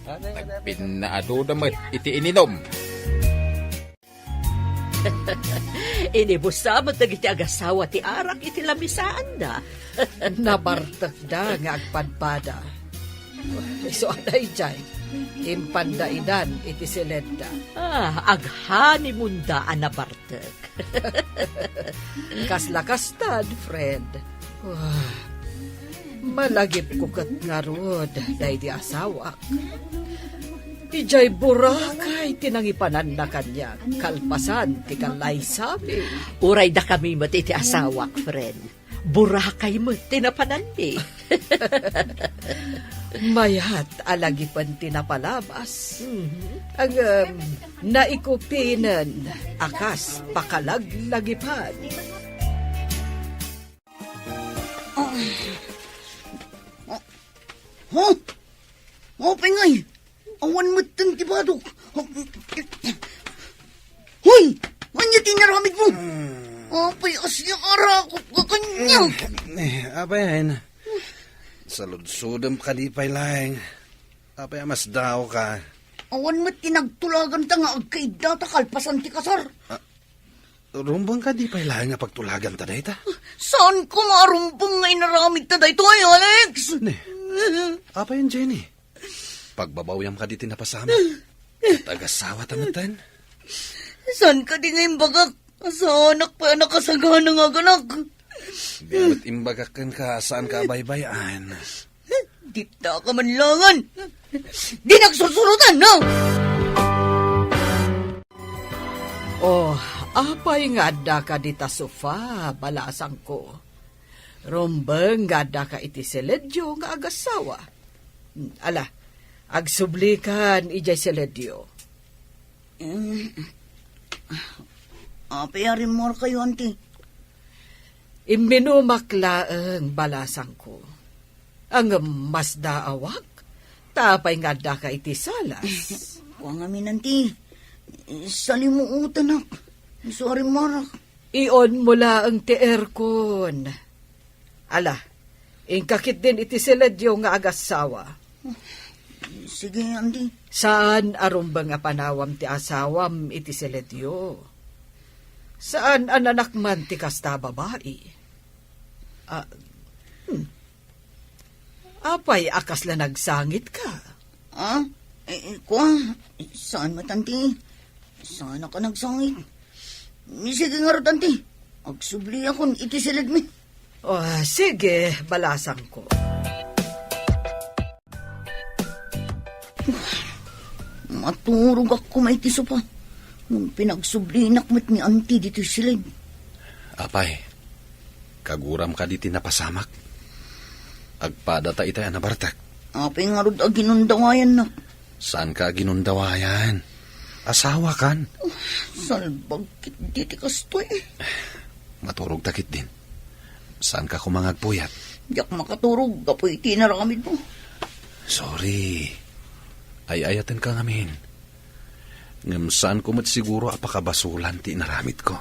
Nagpinaado naman iti ininom. Inibusamot na iti agasawa ti arak iti lamisaan da. Nabartak da nga agpadpada. So anay jay, impandaidan iti silenda. Aghani munda anabartek. Kaslakastad, friend. Malagip ko kat nga rod, day di asawak. Ijay burakay tinangipanan na kanya. Kalpasan ti kalay sabi. Uray da kami mo iti asawak, friend. Burakay mo, tinapanan ni. Mayat alagipan tinapalabas. Ang naikupinan akas pakalaglagipan. Ha? O, pingay! Awan mo itong tibadok! Hoy! Anya tinaramid mo? Apay, asya arakot ka kanya! Abayan. Saludsudam ka di pa'y laing. Apay, mas daw ka. Awan mo tinagtulagan ta nga agkaida ta kalpasan ti kasar. Rumbang ka di pa'y laing nga pagtulagan ta dayta. Saan ko marumpong nga inaramid ta dayto ay, Alex? Ne, apayan, Jenny. Pagbabawyam ka di tinapasama. Tagasawa tamatan. Saan ka di ngayon bagak? Sa anak pa nakasagana nga ganak. Di amat imbagakan ka saan ka baybayan. Dita ka manlangan. Di nagsusurutan, no? Oh, apay nga da ka dita sofa, balasang ko. Rumbang nga da ka iti seledyo nga agasawa. Ala, agsublikan ijay seledyo. Apayarin mo kayo, auntie. Imbinumaklaang balasang ko. Ang mas daawak, tapay nga da ka iti salas. Kuang amin, auntie. Salimuutan ak. Sorry, Marak. Iyon mula ang teerkon. Ala, ingkakit din iti seledyo nga agasawa. Sige, auntie. Saan arumbang nga panawam ti asawam iti seledyo? Saan ang anak man ti kasta babae? Apay akas la nagsangit ka. Ah? Kuang, saan mo, auntie? Saan ka nagsangit? Sige nga ro, auntie. Agsubli akong iti silid mi. Oh, sige, balasang ko. Maturog ako maitiso pa. Nung pinagsublinak mo't ni auntie dito silid. Apay, kaguram ka di tinapasamak. Agpada ta itay anabartak. Apay nga ro ginundawayan na. Saan ka ginundawayan? Asawa kan? Salbag kit diti kastoy. Maturog takit din. Saan ka kumangagpuyat? Diyak makaturog, kapoy tinaramid mo. Sorry. Ay ayaten ka ngamin. Ngam saan ko mat siguro apakabasulan ti naramit ko.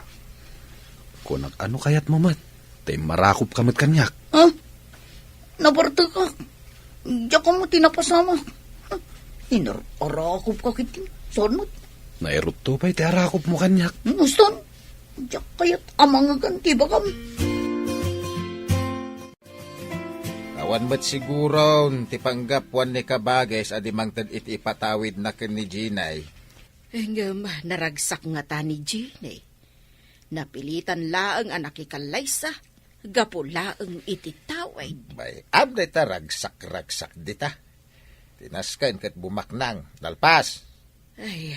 Kung ano kayat mo mat, tay marakop ka mat kanyak. Ha? Nabarta ka. Diyak mo tinapasama. Inarakop ka kitin. Saan mo? Nairot to pa'y ti arakop mo kanyak. Muston? Diyak kayat amang ganti ba kami? Awan ba't siguro, ti panggapwan ni Kabages adi mangtad iti ipatawid na ken ni Ginay. Ngam, naragsak nga ta ni Ginay. Napilitan laang anak ikalaysa, gapo laang iti tawid. Bay, abday ta ragsak-ragsak dita. Tinaskan kat bumaknang, dalpas. Ay,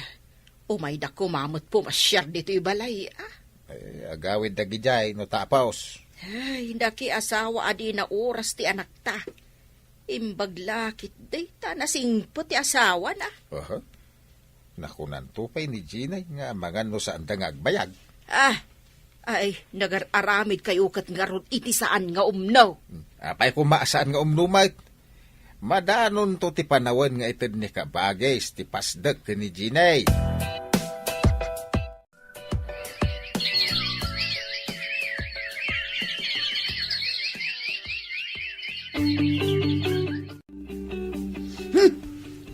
umay da kumamot po masyar dito ibalay, ah. Ay, agawid da gijay no tapaos. Ay, daki asawa adi na oras ti anak ta. Imbaglakit day ta nasingpo ti asawa na. Nakunan tupay ni Ginay nga mangan no saan da nga agbayag. Ay, nagar-aramid kayo kat nga ron iti saan nga umnaw. Apay kumaasaan nga umlumay. Madanon to ti panawan nga itid ni Kabages ti pasdag ken ni Ginay.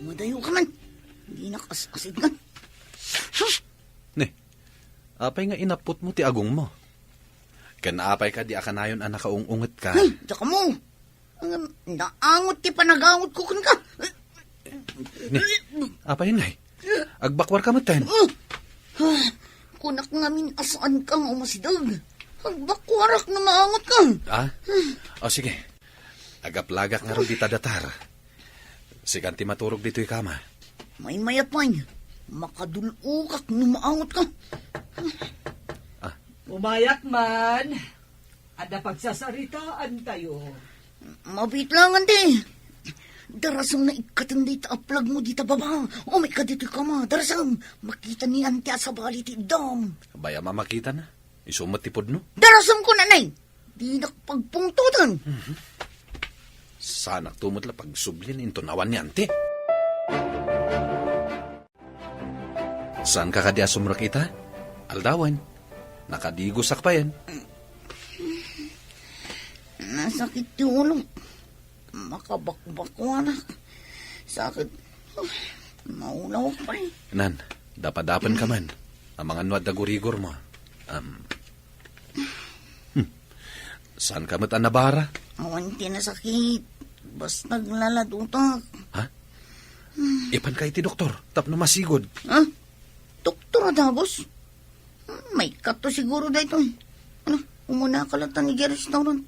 Madayo ka man. Hindi nakasasid ka. Ne, apay nga inapot mo ti agong mo. Kanaapay ka di akanayon ang nakaungungot ka. Ay, tsaka mo. Naangot ti panagangot ko kan ka. Ne, apay ngay. Agbakwar ka matan. Kunak ngamin asaan kang umasidag. Agbakwarak na maangot ka. O sige. Agaplagak nga ron di tadatar. Siganti maturog dito'y kama. May mayapay. Makadulukak numaangot ka. Umayak man. Ada pagsasaritaan tayo. Mabit lang, ante. Darasang na ikatanday ta aplag mo dita baba. O may kadito ka ma. Darasang makita ni ante sa bali ti dam. Baya mamakita na. Isumat tipod no. Darasang ko nanay. Di nakapagpungtutan. Sana tumot la pagsublin into nawan ni ante. Saan ka kadya sumrakita? Aldawan. Nakadigosak pa yan. Nasakit yung ulo. Makabakbak ko, anak. Sakit. Maulaw pa eh. Nan, dapadapan ka man. Ang mga nuwad na gurigor mo. Saan ka mat anabara? Awan tinasakit. Bas naglaladutak. Ha? Ipan ka iti doktor. Tap na masigod. Ha? Doktor Adagos? May kato siguro dito eh. Ano? Umuna ka lang ni Jerry's restaurant.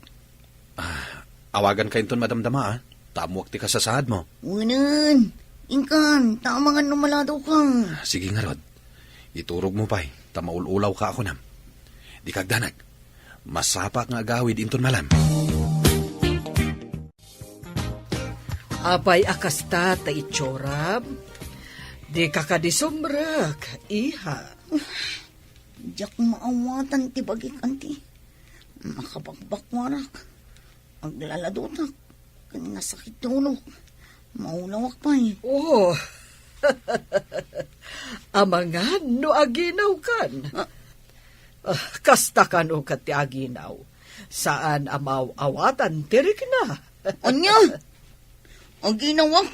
Awagan ka inton madamdama ha. Tamuak ti kasasahad mo. Unan. Inkan. Tama nga numalado ka. Sige nga Rod. Iturog mo pa'y. Tamaululaw ka ako nam. Di kagdanag. Masapak nga agawid inton malam. Apay akasta ta itsorab. Di kakadisumrak, iha. Diyak maawatan ti bagik anti. Makabagbak warak. Maglaladutak. Kanina sakit yung ulo. Maulawak pa eh. Oh. Amangan no aginaw kan. Kasta kan o kat ti aginaw. Saan amaw awatan tirik na. Anya? Ang ginawak?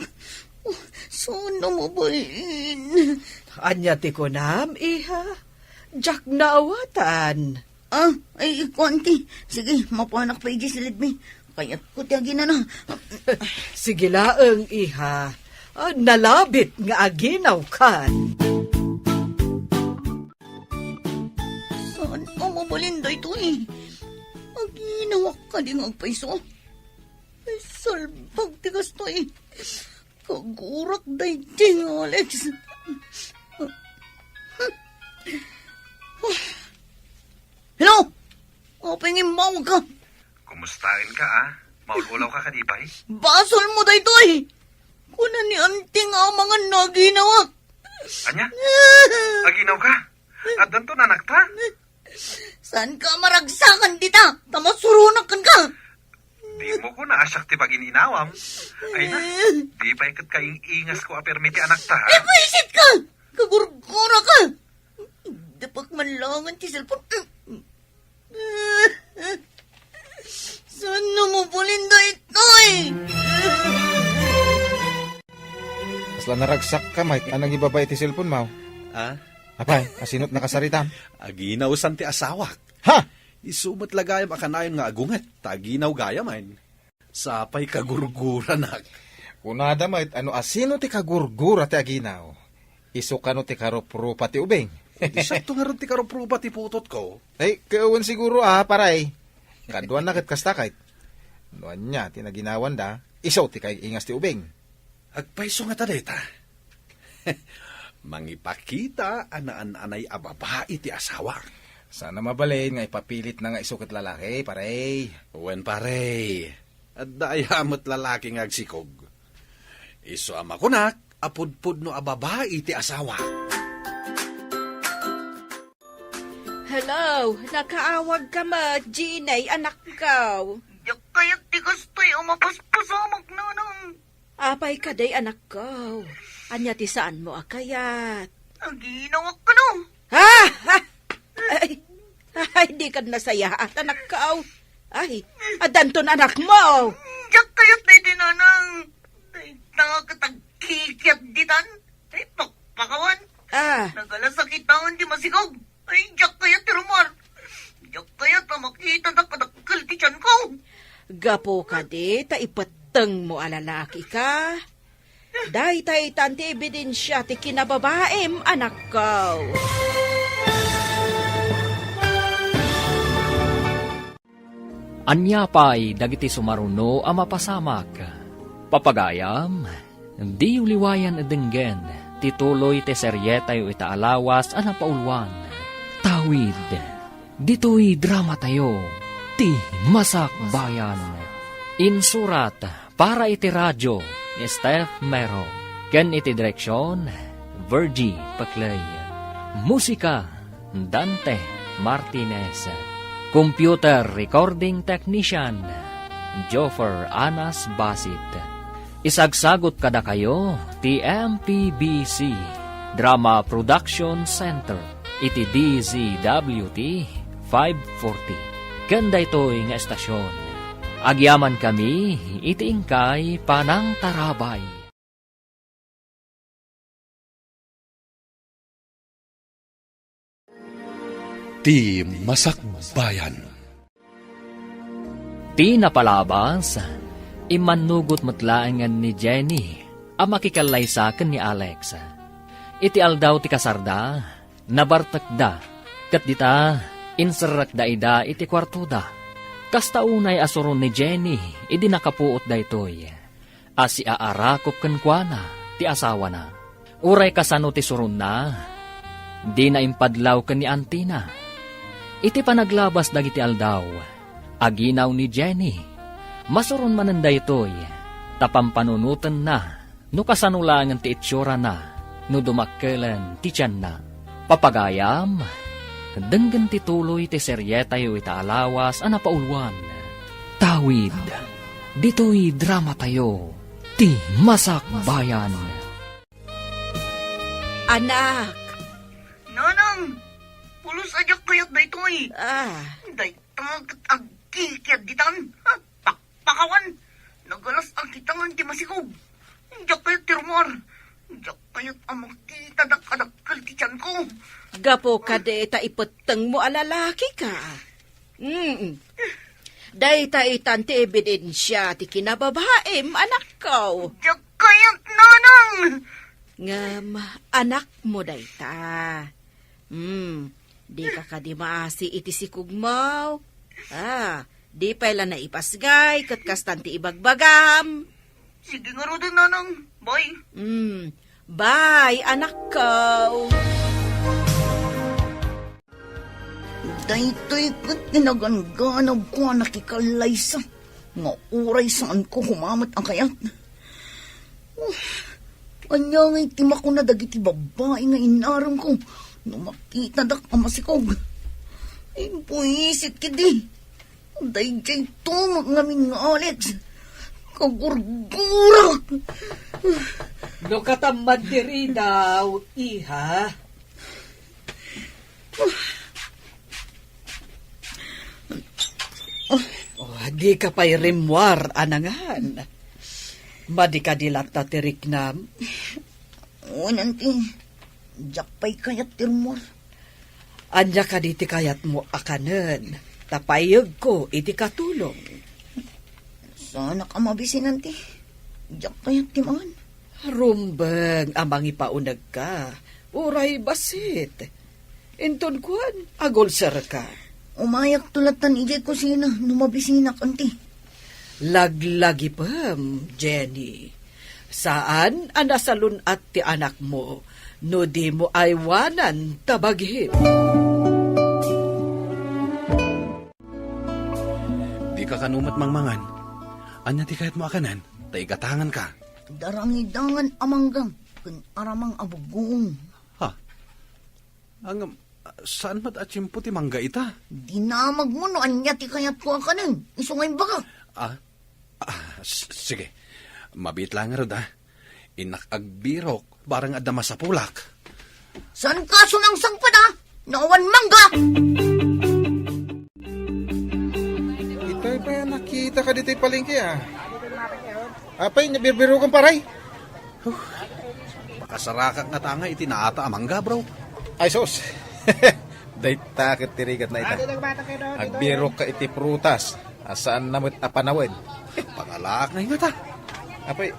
Saan mo ba yun? Anya ti kunam, iha. Jak na awatan. Ay, konti. Sige, mapanak pa iji silid mi. Kaya't ko tiyagin na. Sige laeng, iha. Nalabit nga aginaw kan. Saan ang mabalinda ito eh? Ang ginawak ka din ang paiso. Ay, salbag tigas to eh. Kagurak day ting, Alex. Hello? Opengin mo ka. Kumustahin ka ah? Maululaw ka kadipay? Basol mo day to eh. Kuna ni anting ang mga naginawak. Anya? Aginaw ka? At danto nanak ta? Saan ka maragsakan dita? Tamasurunakan ka. Di mo ko naasyak ti pag-ininawam. Ay na, di pa ikat kaing ingas ko apermiti anak ta. Paisit ka! Kagurgura ka! Dapat manlangan ti cellphone. Saan na mo pulinda ito eh? Asla naragsak ka, Mike. Anong ibabay ti cellphone mo? Ah? Apay, asinot nakasaritam. Aginaw san ti asawak. Ha? Isumot lagayam akanayon nga agungat. Taginaw gayaman. Sapay kagurgura nak. Kunada, Mike, ano asino ti kagurgura ti aginaw? Iso ka no ti karoprupa ti ubeng. Di sakto nga ron ti karoprupa ti putot ko. Ay, kauwan siguro paray. Kaduan na kat kastakait. Noan niya, tinaginawan da, isaw ti kay ingas ti ubeng. Agpaiso nga tadeta. Mangipakita anaan-anay ababae ti asawa. Sana mabalin nga ipapilit na nga isukat lalaki, paray. Wen pare, at dayamot lalaki nga agsikog. Iso amakunak, apudpud no ababae ti asawa. Hello, nakaawag ka ma, Ginay, anak ko. Yak kaya't tigas to'y umapaspasamak na nang. Apay ka day, anak ko. Anya ti saan mo akayat? Ang ginawak ka no. Ha? Ay, di ka nasaya at anak ko. Ay, adanton anak mo. Yak kaya't na itinanang. Ay, nakakatagkikiat ditan. Ay, pakpakawan. Nagalasakit na hindi masigog. Ay, yak kaya't tirumar. Yak kaya't na makita na kadakal ti tiyan ko. Gapo ka di, taipateng mo alalaki ka. Day tay tanti ebidensya ti kinababaem, anak ko. Anya pa'y dagiti sumaruno a mapasamak. Papagayam, di uliwayan edenggen, tituloy ti serye tayo itaalawas a napaulwan. Tawid, dito'y drama tayo, ti Masak Bayan. Insurat para iti radyo ni Steph Mero. Ken iti direksyon, Virgie Paclay. Musika, Dante Martinez. Computer recording technician, Joffer Anas Basit. Isagsagot kada kayo, ti MPBC Drama Production Center, iti DZWT 540. Ganda ito'y nga estasyon. Agyaman kami, iti ingkay Panang Tarabay. Ti Masak Bayan. Ti napalabas, imanugot matlaangan ni Jenny, ang makikalay sa akin ni Alex. Iti aldaw ti kasarda, nabartakda, kat dita, insarak da ida iti kwartuda. Kasta unay asuron ni Jenny, idi nakapuot da itoy. Asi aarakop kenkwana, ti asawa na. Uray kasano ti surun na, di na impadlaw ken ni Antina. Iti panaglabas dagiti aldaw, aginaw ni Jenny. Masuron mananda itoy, tapampanunutan na, no kasanulangan ti itsura na, no dumakkelan ti tiyan na. Papagayam, denggan ti tuloy ti serye tayo itaalawas a napaulwan. Tawid, dito'y drama tayo, ti Masak Bayan. Anak! Nanang, pulos ajak kayat da ito eh. Day tagat agkikiad ditan. Pakpakawan, nagalas ang kitangan ti masikog. Diyak kayat ti rumor. Diyak kayat amang titadak-adakal ti tiyan ko. Gapo ka de ta ipeteng mo alalaki ka. Day ta itan ti ebidensya ti kinababaem anak ko. Diyak kayat nanang. Ngam, anak mo day ta. Di ka kadimaasi iti sikugmaw. Di pala na ipasgay, kat kastan ti ibagbagam. Sige nga ro din nanang. Bye. Bye, anak ko. Daytoy kat ginaganganab ko nakikalaysa. Nga uray saan ko humamat ang kayat. Anya nga'y tima ko na dagiti babae nga inaram ko. Nung makita dak ang masikog. Ay, puisit kidi. Dayjay to ngamin nga Alex. Kagurgura. No katamad diri daw, iha. Di ka pa'y rimwar, anangan. Madi ka dilat na tirik na. O, nanti. Diyak pa'y kayat tirmor. Anya ka di ti kayat mo akanen. Tapayag ko, iti katulong. Sana ka mabisi nanti. Diyak kayat timaan. Rumbeng, amang ipaunag ka. Uray basit. Inton kuan, agol sir ka. Umayak tulatan ijay ko sina. Numabisinak anti. Laglagi pam, Jenny. Saan anasalun at ti anak mo? No di mo aywanan tabaghim. Di ka kanumat mangmangan. Anya ti kayat mo akanan, taigatangan ka. Darangidangan amanggang. Kun aramang abugong. Ha? Saan mat at simpo ti mangga ita? Dinamag mo no anya ti kayat ko akanin. Isungay baga. Sige. Mabit lang nga rin, Inakagbirok, barang adama sa pulak. Saan kaso ng sangpada? Nawan mangga! Ito'y pa nakita ka dito'y palengke Apay, nabibiro kang paray. Pakasarakak nga tanga itinaata amangga, bro. Ay, sos. Day takit tirigat na ita. Agbiro ka iti prutas. Asaan namit apanawin. Pangalak na nga ta. Apay,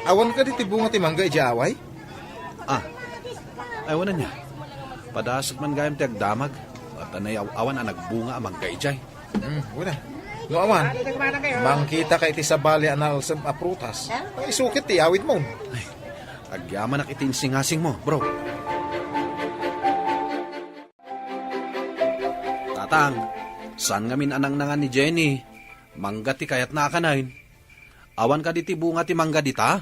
awan ka diti bunga ti mangga iti away? Ayaw na niya. Padasot man gayam ti agdamag. At anay awan ang nagbunga amang kaijay. Wala. No awan, mangkita ka iti sa bali anal sa prutas. Ay, sukit ti awit mo. Agyaman ak itinsingasing mo, bro. Tatang, saan ngamin anang nangan ni Jenny? Mangga ti kayat na akanain. Awan ka di ti bunga ti mangga dita?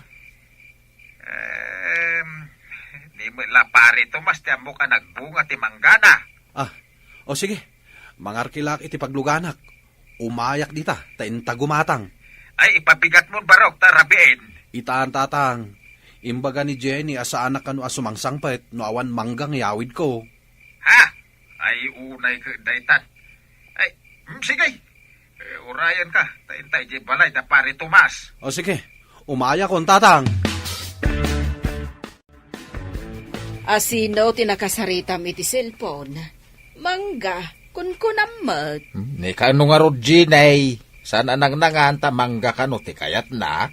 Di mo lapari Tomas, ti amo ka nagbunga ti manggana. Ah, o sige. Mangarkilak iti pagluganak. Umayak dita, tainta gumatang. Ay, ipabigat mo barok, tarabiin. Itaan tatang. Imbaga ni Jenny asa anak kanu asumangsangpet no awan manggang yawid ko. Ha? Ay, unay ka daitan. Ay, sige. Urayan ka, taintay di balay na pare Tomas. O sige, umaya kon tatang. Asino tinakasaritam iti cellphone. Mangga, kunkunamot. Ni ka ano nga rod, Ginay. Saan anang nanganta mangga ka no, ti kayat na?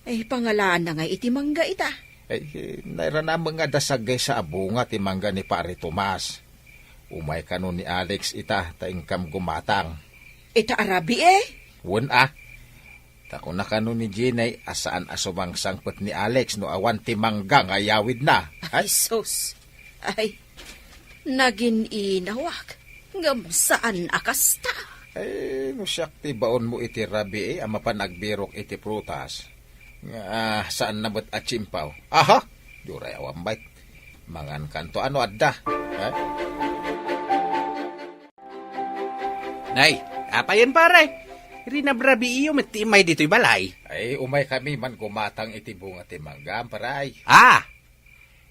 Ay, pangalaan na nga iti mangga ita. Ay, naira na mga dasagay sa abunga ti mangga ni pare Tomas. Umay ka no ni Alex ita, taingkam gumatang. Ita arabi eh. Wen Tako na kano ni Ginay asaan asumang sangpet ni Alex no awan ti mangga nga yawid na. Ay, sus. Ay, nagin inawak. Ngam saan akasta? Ay, no siyak ti baon mo iti rabi ama pa nagbirok iti prutas. Nga saan nabot at chimpaw. Aha, duray awang bait. Mangan kanto ano adda. Nay, apayan pare. Rinabrabi iyo may dito'y balay. Ay, umay kami man gumatang iti bunga ti mangga, paray. Ah,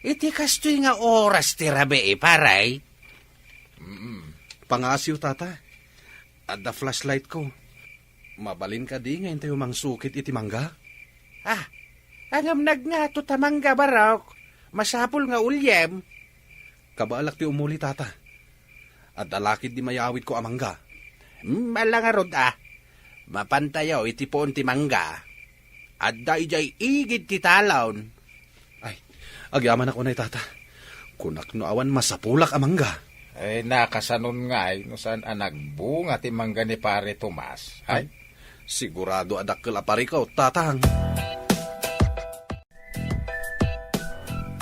iti kastoy nga oras ti rabi paray. Pangasiw tata. Adda flashlight ko. Mabalin ka di ngayon tayo mangsukit iti mangga. Ah, angam nagngato ta mangga barok. Masapul nga ulyem. Kabaalak ti umuli tata. Adda lakid di mayawid ko amangga. Malang nga rod Mapantayaw iti poon ti mangga. Adda ijay igid ti talon. Ay, agyaman ako na tata. Kunak no awan masapulak amangga. Ay, nakasanon nga ay, no saan nagbunga ti mangga ni pare Tomas. Ay, Sigurado adak kalapari ko, tatang.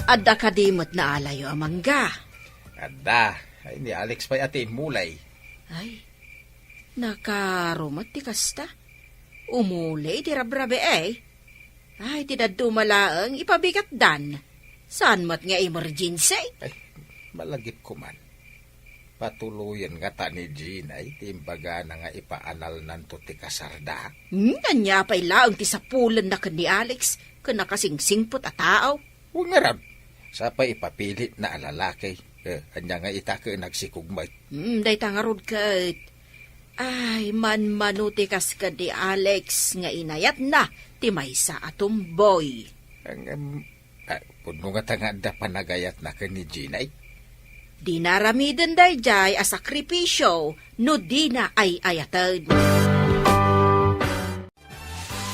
Adda kadimot na alayo ang mangga. adda. Ay, ni Alex pa'y ati mulay. Ay, nakarumat ti kasta. Umuli ti rabrabe eh. Ay, ti dadumalaang ipabigat dan. Saan mat nga emergency? Ay, malagip ko man. Patuluyan nga ta ni Jean ay timbaga na nga ipaanal nanto ti kasarda. Kanya pa'y laang ti sapulan na ni Alex. Kana kasing singpot a tao. Huwag nga ram. Sa pa ipapilit na alalaki. Kanya nga itake nagsikugmay. Day tangarod kat. Ay, manuti kas ka di Alex nga inayat na ti maysa atom boy. Puno nga tanganda panagayat na ka ni Jean ay. Di naramiden day jay a sakripisyo no di na ay ayatad.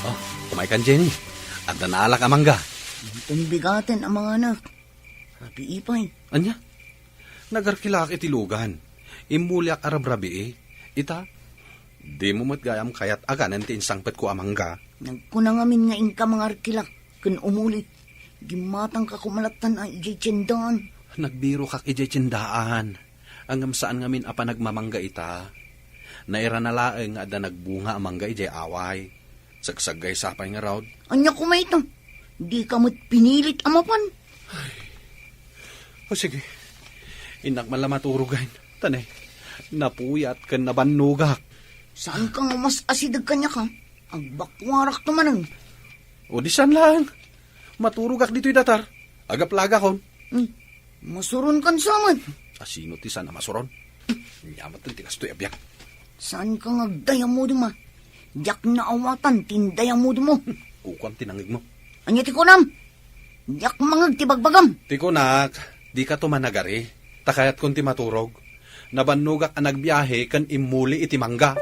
Oh, kumaikan Jenny. Adda naalak amangga. Tumbigaten ang mga anak. Happy ipay. Anya? Nagarkilak iti lugan. Imulyak arabrabi Ita, di mo matgayam kayat aganan ti insangpet ko amangga. Nagkunang amin nga inka mga arkilak. Kun umuli. Gimatang ka kumalatan ang ijay tsendan. Nagbiro kak ijay tsindaan. Angam saan ngamin apa nagmamangga ita. Naira na laeng nga ada nagbunga amangga ijay away. Sagsagay sapay nga raod. Anya kumay ito. Di ka mo't pinilit amapan. O sige, inak malamaturugan. Tanay, napuyat ka nabanugak. Saan ka nga mas asidag kanya ka? Ang bakwarak tumanang. O di saan lang. Maturugak dito'y datar. Agaplaga kon. Masuron kan samad. Asino ti sana masuron? Yamat ti kastoy abyak. Saan ka nga daya mo duma? Diyak na awatan, tindaya mo dumo. Kukwam tinangig mo. Anya ti kunam? Diyak mangag ti bagbagam. Tikunak, di ka tumanagari. Takayat kon ti maturog. Nabanugak ang nagbiyahe kan imuli iti mangga.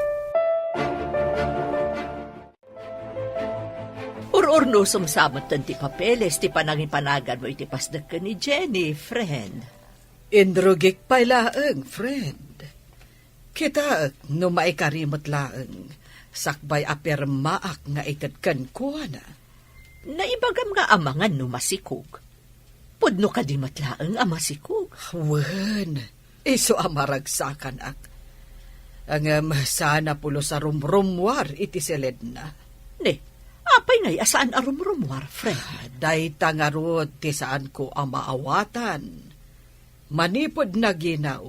Urno sumsamot ti papeles, ti panangipanagan mo iti pasdag ka ni Jenny, friend. Indrugik pa'y laeng, friend. Kita, no maikarimot laeng, sakbay apirmaak nga itad kan kuana. Naibagam nga amangan no masikog. Pudno ka di matlaang amasikog. Wen, iso amaragsakan ak. Ang sana pulo sa rumrumwar iti silid na. Ne, apay ngay asaan arumrumwar, friend? Day tangarod ti saan ko ang maawatan. Manipod na ginaw,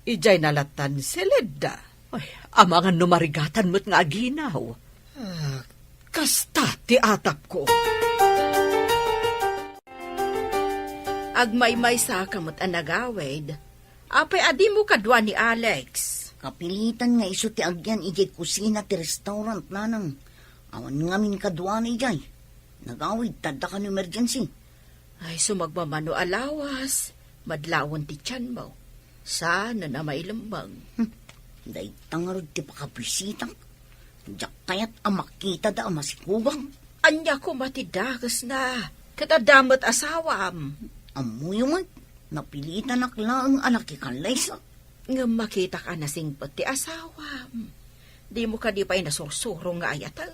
ijay nalatan silid da. Ay, amangan no marigatan mo't nga aginaw. Kasta ti atap ko. Agmaymay sa kamot anagawid. Apay adi mo kadwa ni Alex. Kapilitan nga iso ti agyan ijay kusina ti restaurant nanang. Awan ngamin kadwa na ijay. Nagawid, tadda ka no emergency. Ay, sumagmamano alawas. Madlawan ti tiyan mo. Sana na may lambang. Day tangarod ti pakabisitang. Diyak kayat ang makita da ang masikugang. Anya ko matidagas na. Katadamot asawam. Amuyo man, napilitan akla ang anak ikanlay sa. Nga makita ka na singpot ti asawam. Di mo ka di pa'y nasursuro nga ayatan.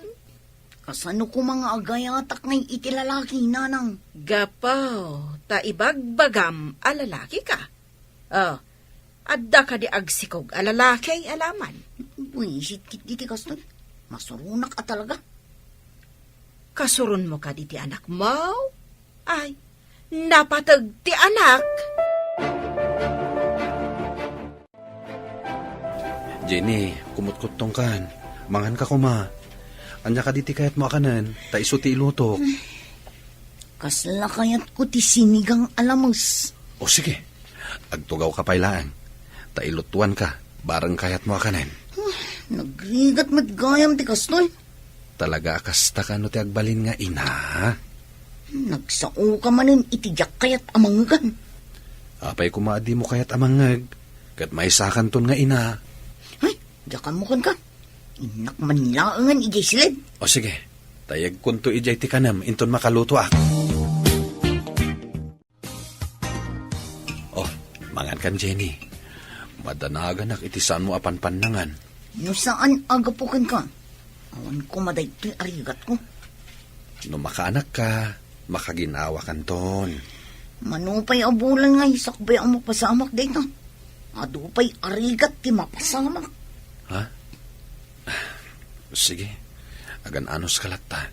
Kasano ko mga agayatak ngay itilalaki nanang. Gapaw, ta ibagbagam alalaki ka. Oh, adda ka di agsikog alalaki alaman. Buisit kiti kastoy. Masurunak at talaga. Kasurun mo ka di ti anak mo? Ay, napatag ti anak. Jenny, kumut-kutong kan. Mangan ka kuma. Anya ka diti kayat mo akanan, ta iso ti ilutok. Kasla kayat ko ti sinigang alamos. O sige, agtugaw ka pailaan. Ta ilutuan ka, barang kayat mo akanan. Nagrigat matgayam ti kastoy. Talaga akasta ka no ti agbalin nga ina. Nagsao ka manin itijak kayat amangan. Apay kumaadi mo kayat amangag. Kat may sakanton nga ina. Ay, diyakan mo kan ka. Inak manlaangan ijay silid. O sige, tayag kunto ijay ti kanam, inton makaluto ak. Oh, mangan kan Jenny. Madanagan ak itisan mo apan panangan. No saan agapukan ka? Awan ko madaytoy arigat ko. No makaanak ka, makaginawa kanton. Manupay abulan nga isakbay ang mapasamak dito. Adupay arigat ti mapasamak. Ha? Sige, agan anos kalata.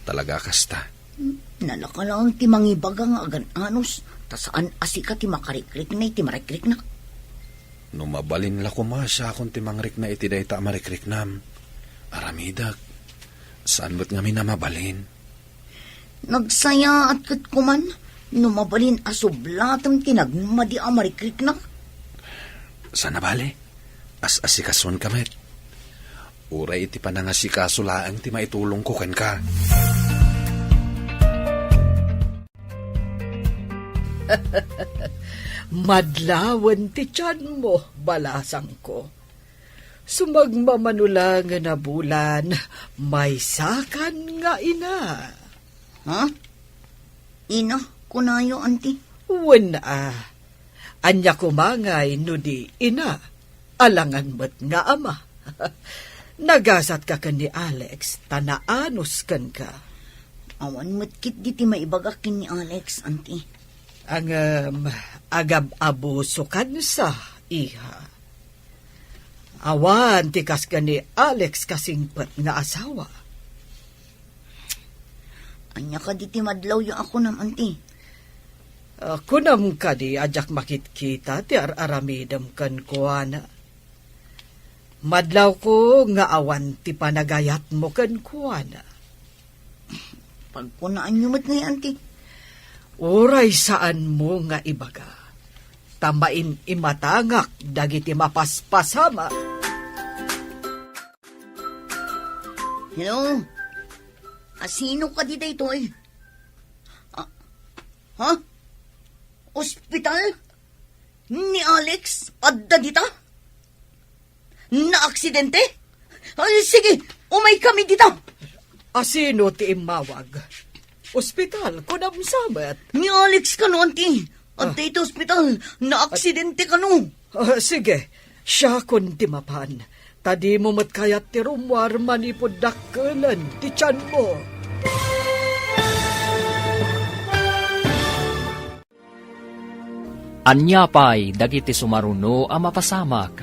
Talaga kasta. Nalaka lang ti mangibaga nga agan anos. Tasaan asika ti makarikrik na iti marikrik na. No mabalin la kumasya kung timangrik na iti dayta marikrik nam. Aramidak, saan ba't nga minamabalin? Nagsaya at kat kuman. Numabalin asublatam tinagmadi amarikrik na. Sana bale? As-asikason kamet. Uray iti panangasikaso laang ti maitulong ko ken ka. Madlawan ti tiyan mo, balasang ko. Sumagmamanulang na bulan, may sakan nga ina. Ha? Ina, kunayo, auntie. Wala anya kumangay no di ina, alangan mo't nga ama. Nagasat ka kan ni Alex, tanaanos kan ka. Awan matkit diti maibagakin ni Alex, auntie. Ang agab-abuso kan sa iha. Awan tikas ka ni Alex kasingpat nga asawa. Anya ka diti madlaw yung ako nam, auntie. Kunam ka di ajak makitkita ti aramidam kan kuana. Madlaw ko nga awan ti panagayat mo kan kuana. Pagkunaan nyo mat ngayon, auntie. Uray saan mo nga ibaga. Tamain imatangak dagiti mapaspasama. Hello? Asino ka di dito eh? Ha? Ospital? Ni Alex? Adda dita? Na-aksidente? Ay, sige, umay kami dita. Asino ti imawag? Ospital, kunam sabat. Ni Alex ka no, auntie. Adda ito ospital. Na-aksidente ka no. Sige, siya kun ti mapan. Tadi mo mat kayat ti rumwar manipod dakkelan ti tiyan mo. Anya pa'y dagiti sumaruno a mapasamak.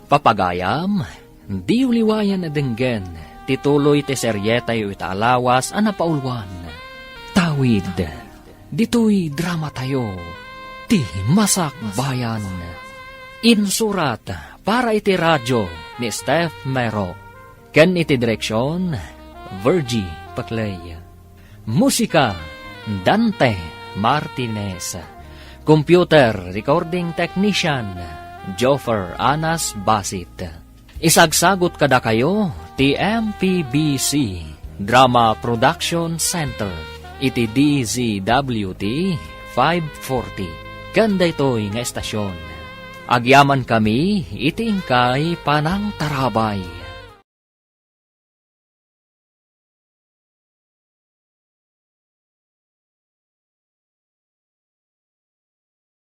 Papagayam, di uliwayan na denggen, tituloy ti seryetay itaalawas a napaulwan. Tawid, dito'y drama tayo, ti Masak Bayan. Insurat para iti radyo ni Steph Mero. Ken iti direksyon, Virgie Paclay. Musika, Dante Martinez. Computer Recording Technician, Joffer Anas Basit. Isagsagot kada kayo, TMPBC, Drama Production Center, iti DZWT 540. Ganda ito'y nga estasyon. Agyaman kami, iti ingkay panang tarabay.